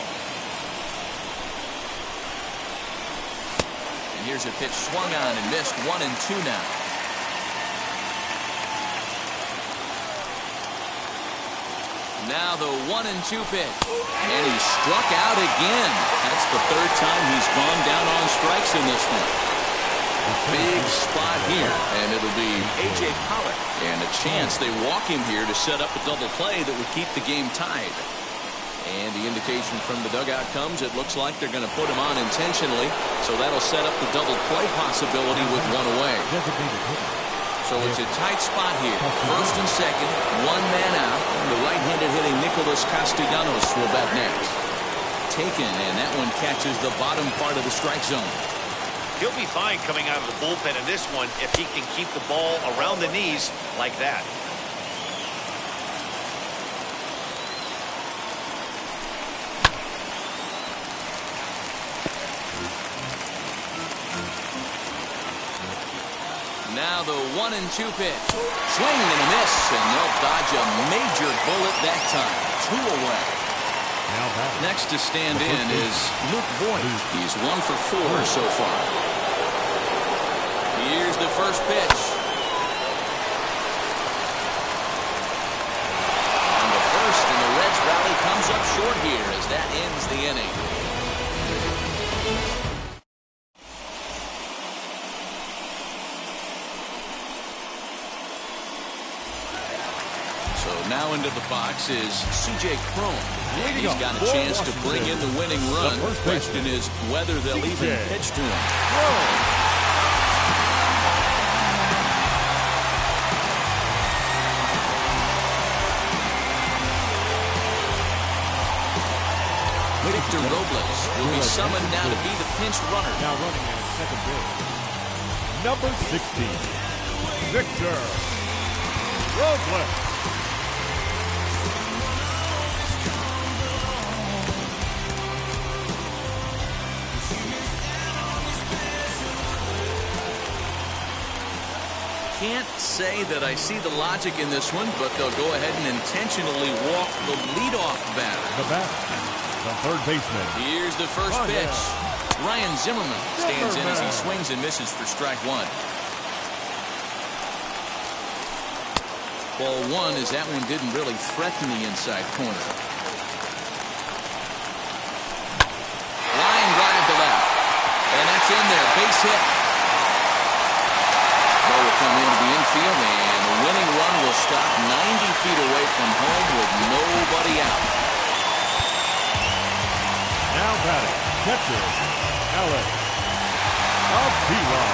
And here's a pitch swung on and missed. 1-2 now. Now the 1-2 pitch. And he struck out again. That's the 3rd time he's gone down on strikes in this one. Big spot here. And it'll be A.J. Pollock. And a chance they walk him here to set up a double play that would keep the game tied. And the indication from the dugout comes, it looks like they're going to put him on intentionally. So that'll set up the double play possibility with 1 away. So it's a tight spot here. First and second, 1 man out. The right-handed hitting Nicholas Castellanos will bat next. Taken, and that one catches the bottom part of the strike zone. He'll be fine coming out of the bullpen in this one if he can keep the ball around the knees like that. Now the 1-2 pitch. Swing and a miss, and they'll dodge a major bullet that time. 2 away. Next to stand in is Luke Voigt. He's 1 for 4 so far. Here's the first pitch. And the first in the Reds rally comes up short here as that ends the inning. Now into the box is C.J. Cron. And he's got a chance to bring in the winning run. The question is whether they'll even pitch to him. Victor Robles will be summoned now to be the pinch runner. Now running at second base. Number 16, Victor Robles. Can't say that I see the logic in this one, but they'll go ahead and intentionally walk the leadoff batter. The batter, the third baseman. Here's the first pitch. Ryan Zimmerman stands in as he swings and misses for strike 1. Ball 1 as that one didn't really threaten the inside corner. Line drive to left. And that's in there. Base hit. Ball will come into the infield, and the winning run will stop 90 feet away from home with nobody out. Now batting, catcher, Alex Avila.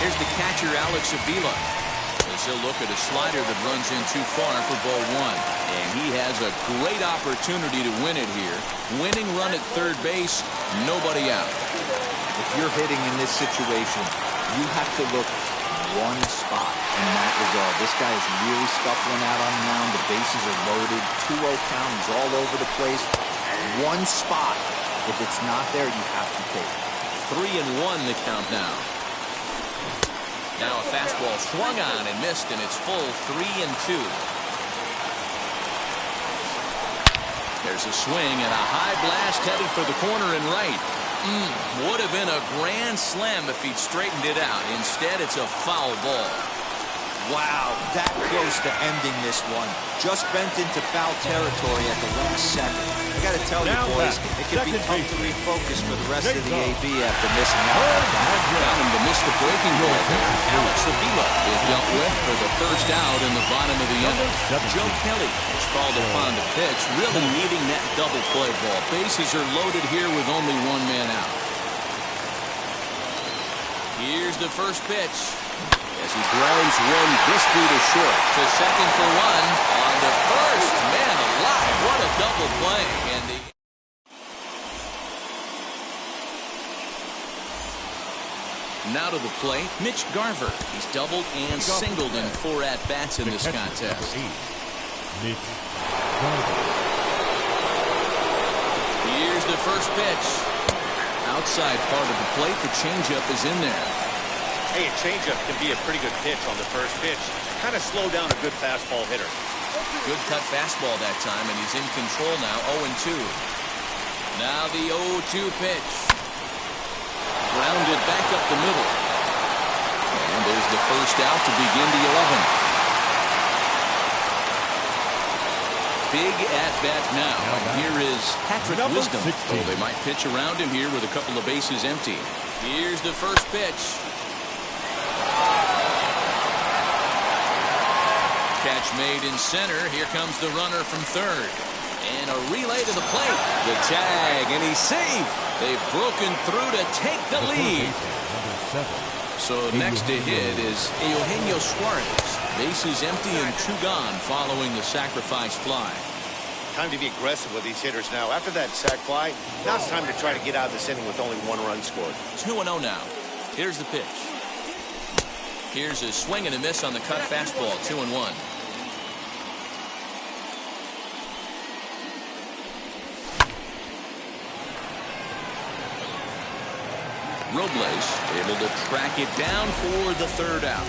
Here's the catcher, Alex Avila, as he'll look at a slider that runs in too far for ball 1. And he has a great opportunity to win it here. Winning run at third base, nobody out. If you're hitting in this situation, you have to look one spot, and that is all. This guy is really scuffling out on the mound. The bases are loaded. 2-0 count. He's all over the place. One spot. If it's not there, you have to take it. 3-1 the count now. Now a fastball swung on and missed, and it's full 3-2. There's a swing and a high blast headed for the corner and right. Would have been a grand slam if he'd straightened it out. Instead, it's a foul ball. Wow, that close to ending this one. Just bent into foul territory at the last second. I got to tell you, boys, it could be tough to refocus for the rest of the AB after missing out on that. Got him to miss the breaking ball there. Alex Avila is dealt with for the first out in the bottom of the inning. Joe Kelly is called upon to pitch, really needing that double play ball. Bases are loaded here with only one man out. Here's the first pitch. As he grounds one briskly to short. To second for 1. On the first. Man alive. What a double play. And now to the plate, Mitch Garver. He's doubled and singled in 4 at-bats in this contest. Mitch Garver. Here's the first pitch. Outside part of the plate. The changeup is in there. Hey, a changeup can be a pretty good pitch on the first pitch. Kind of slow down a good fastball hitter. Good cut fastball that time, and he's in control now, 0-2. Now the 0-2 pitch. Grounded back up the middle. And there's the first out to begin the 11th. Big at-bat now. And here is Patrick Wisdom. So they might pitch around him here with a couple of bases empty. Here's the first pitch. Catch made in center. Here comes the runner from third. And a relay to the plate. The tag, and he's safe. They've broken through to take the lead. So next to hit is Eugenio Suarez. Bases empty and 2 gone following the sacrifice fly. Time to be aggressive with these hitters now. After that sac fly, now it's time to try to get out of this inning with only 1 run scored. 2-0 now. Here's the pitch. Here's a swing and a miss on the cut fastball. 2-1. Robles able to track it down for the third out.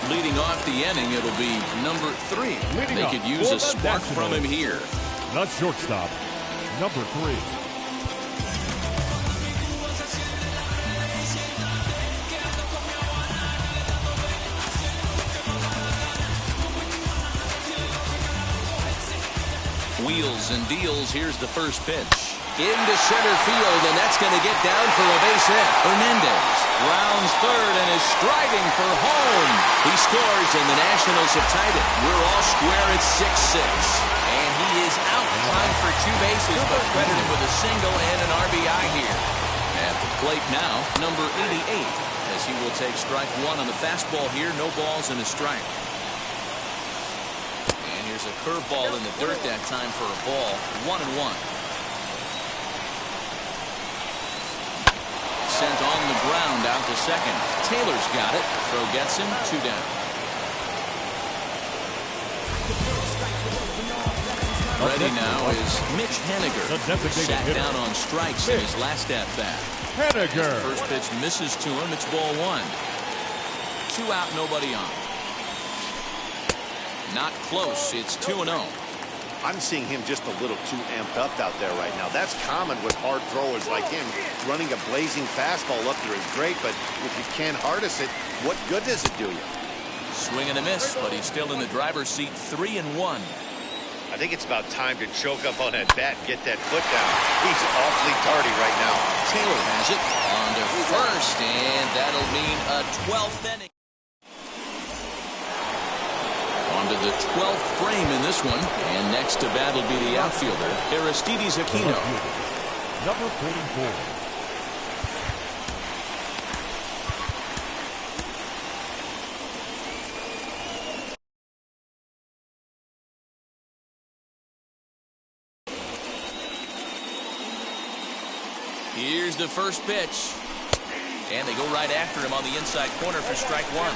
Leading off the inning, it'll be number 3. They could use a spark from him here. Not shortstop, number 3. Wheels and deals. Here's the first pitch. Into center field, and that's going to get down for a base hit. Hernandez rounds third and is striding for home. He scores, and the Nationals have tied it. We're all square at 6-6. And he is out trying for 2 bases, but credited with a single and an RBI here. At the plate now, number 88, as he will take strike 1 on the fastball here. No balls and a strike. And here's a curveball in the dirt that time for a ball. 1-1. Sent on the ground out to second. Taylor's got it. Throw gets him. 2 down. Ready now is Mitch Haniger. Sat down on strikes in his last at bat. Haniger. First pitch misses to him. It's ball 1. 2 out, nobody on. Not close. It's 2-0. I'm seeing him just a little too amped up out there right now. That's common with hard throwers like him. Running a blazing fastball up there is great, but if you can't harness it, what good does it do you? Swing and a miss, but he's still in the driver's seat. 3-1. I think it's about time to choke up on that bat and get that foot down. He's awfully tardy right now. Taylor has it on to first, and that'll mean a 12th inning. On to the 12th frame in this one, and next to bat will be the outfielder, Aristides Aquino. Number 44. Here's the first pitch. And they go right after him on the inside corner for strike 1.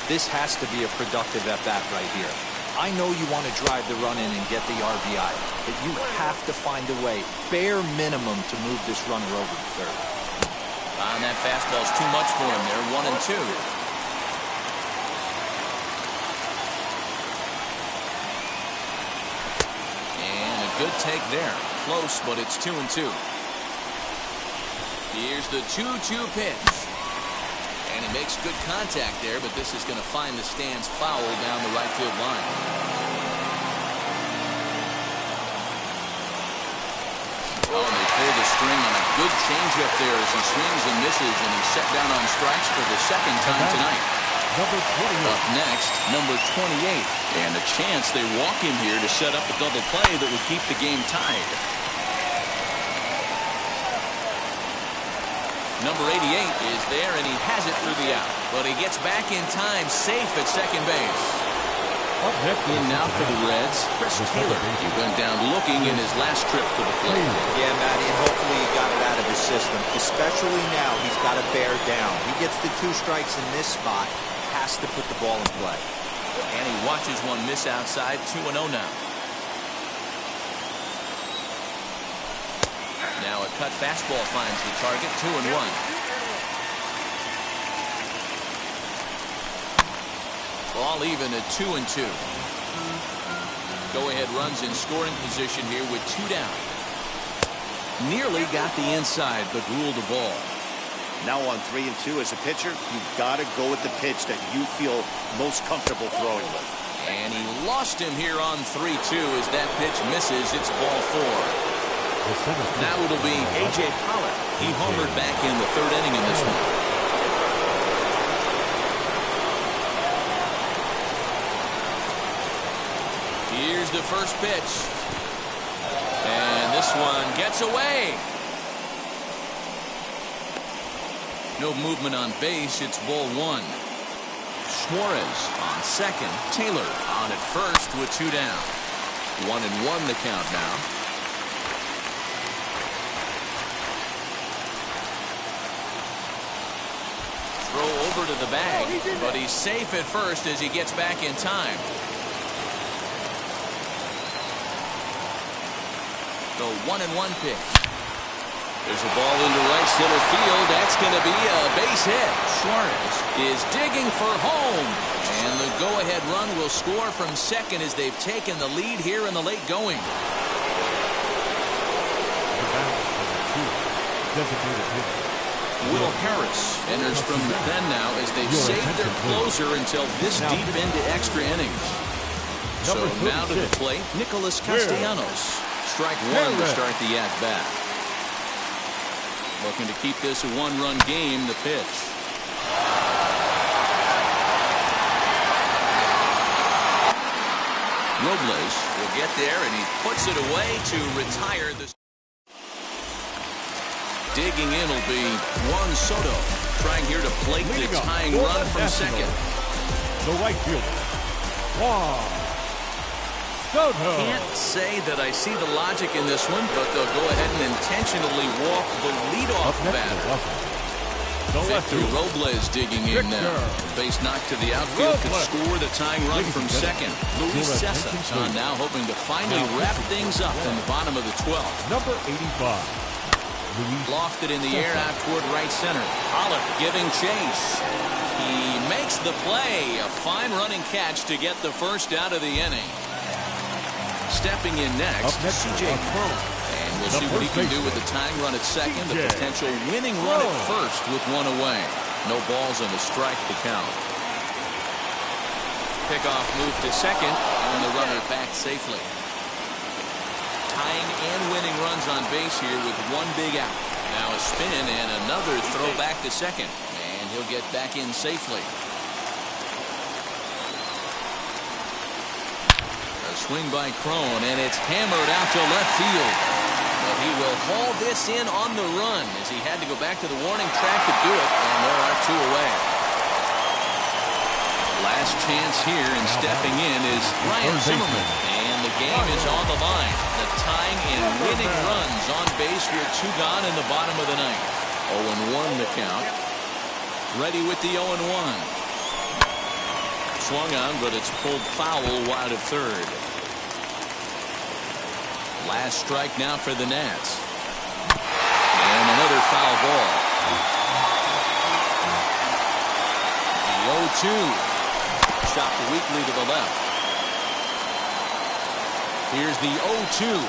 This has to be a productive at-bat right here. I know you want to drive the run in and get the RBI, but you have to find a way, bare minimum, to move this runner over to third. And that fastball's too much for him there. 1-2. And a good take there. Close, but it's 2-2. Here's the 2-2 pitch. And he makes good contact there, but this is going to find the stands foul down the right field line. Oh, and they pull the string on a good changeup there as he swings and misses, and he's set down on strikes for the 2nd time tonight. Number 28. Up next, number 28. And a chance they walk him here to set up a double play that would keep the game tied. Number 88 is there, and he has it for the out. But he gets back in time, safe at second base. Up next in now for the Reds, Chris Taylor. He went down looking in his last trip to the plate. Yeah, Matty, and hopefully he got it out of his system. Especially now, he's got to bear down. He gets the 2 strikes in this spot, has to put the ball in play. And he watches one miss outside. 2-0 now. Now a cut fastball finds the target. 2-1. Ball even at 2-2. Go-ahead runs in scoring position here with 2 down. Nearly got the inside, but ruled a ball. Now on 3-2 as a pitcher, you've got to go with the pitch that you feel most comfortable throwing with. And he lost him here on 3-2 as that pitch misses. It's ball 4. Now it'll be A.J. Pollock. He homered back in the 3rd inning in this one. Here's the first pitch. And this one gets away. No movement on base. It's ball 1. Suarez on second. Taylor on at first with 2 down. 1-1 the count now. Throw over to the bag, but he's safe at first as he gets back in time. The 1-1 pitch. There's a ball into right center field. That's going to be a base hit. Suarez is digging for home. And the go-ahead run will score from second as they've taken the lead here in the late going. Will Harris enters from the pen now as they've saved their closer until this deep into extra innings. So now to the plate, Nicholas Castellanos. Strike one to start the at-bat. Looking to keep this a one-run game, the pitch. Robles will get there, and he puts it away to retire the... Digging in will be Juan Soto, trying here to plate the tying run from second. The right fielder, Juan Soto. Can't say that I see the logic in this one, but they'll go ahead and intentionally walk the leadoff batter. Victor Robles digging in now. Base knock to the outfield could score the tying run from second. Luis Cessa on now, hoping to finally wrap things up in the bottom of the 12th. Number 85. Lofted in the air out toward right center. Pollock giving chase. He makes the play. A fine running catch to get the first out of the inning. Stepping in next, C.J. Cron. And we'll see what he can do with the tying run at second. The potential winning run at first with one away. No balls and a strike to count. Pickoff move to second. And the runner back safely. Tying and winning runs on base here with one big out. Now a spin and another throw back to second. And he'll get back in safely. A swing by Cron, and it's hammered out to left field. But he will haul this in on the run as he had to go back to the warning track to do it. And there are two away. Last chance here, and stepping in is Ryan Zimmerman. And the game is on the line. The tying and winning runs on base with two gone in the bottom of the ninth. 0-1 the count. Ready with the 0-1. Swung on, but it's pulled foul wide of third. Last strike now for the Nats. And another foul ball. The 0-2. Chopped weakly to the left. Here's the 0-2.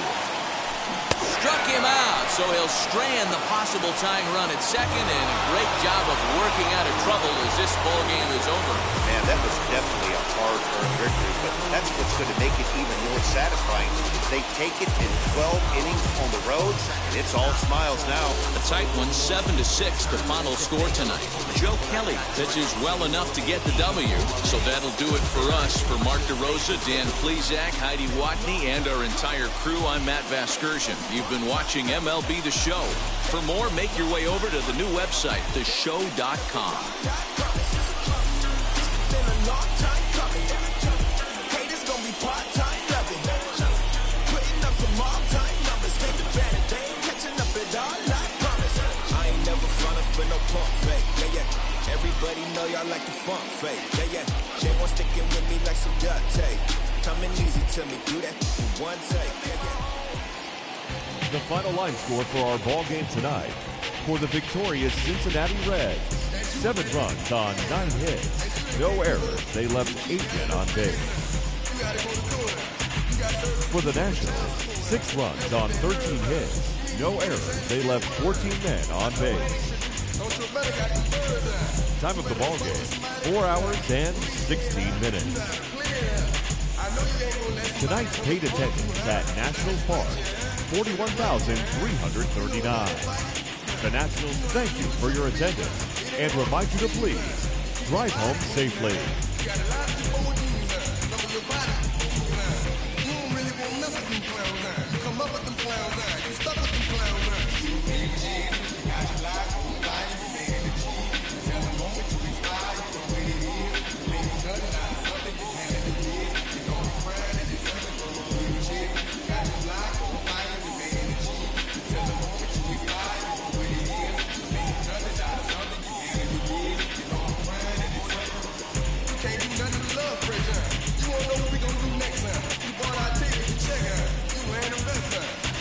Struck him out, so he'll strand the possible tying run at second, and a great job of working out of trouble as this ball game is over. Man, that was definitely a hard-earned victory, but that's what's going to make it even more satisfying. They take it in 12 innings on the road, and it's all smiles now. A tight one, 7-6, the final score tonight. Joe Kelly pitches well enough to get the W, so that'll do it for us. For Mark DeRosa, Dan Plesac, Heidi Watney, and our entire crew, I'm Matt Vasgersian. You've been watching MLB The Show. For more, make your way over to the new website, theshow.com. Everybody know y'all like the funk fake. Yeah. They won't stick in with me like some duct tape. Coming easy to me, do that in one take. The final line score for our ball game tonight. For the victorious Cincinnati Reds, 7 runs on 9 hits. No errors. They left 8 men on base. For the Nationals, 6 runs on 13 hits. No errors. They left 14 men on base. Time of the ball game, 4 hours and 16 minutes. Tonight's paid attendance at National Park, 41,339. The Nationals thank you for your attendance and remind you to please drive home safely.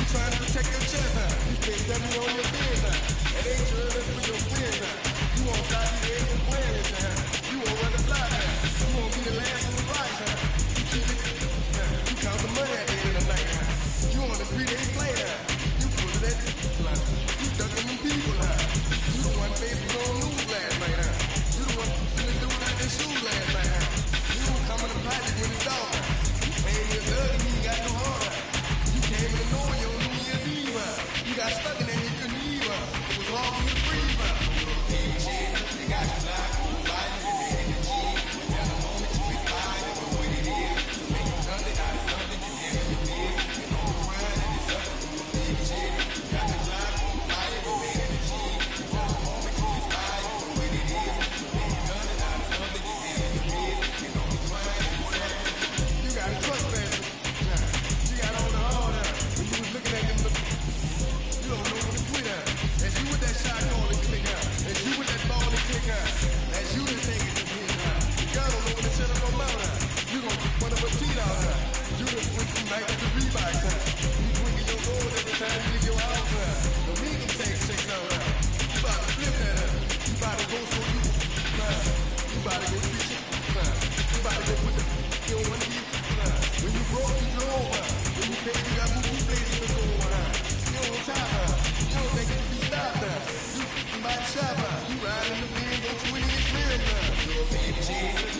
Trying to You riding the band, don't you really get clear enough.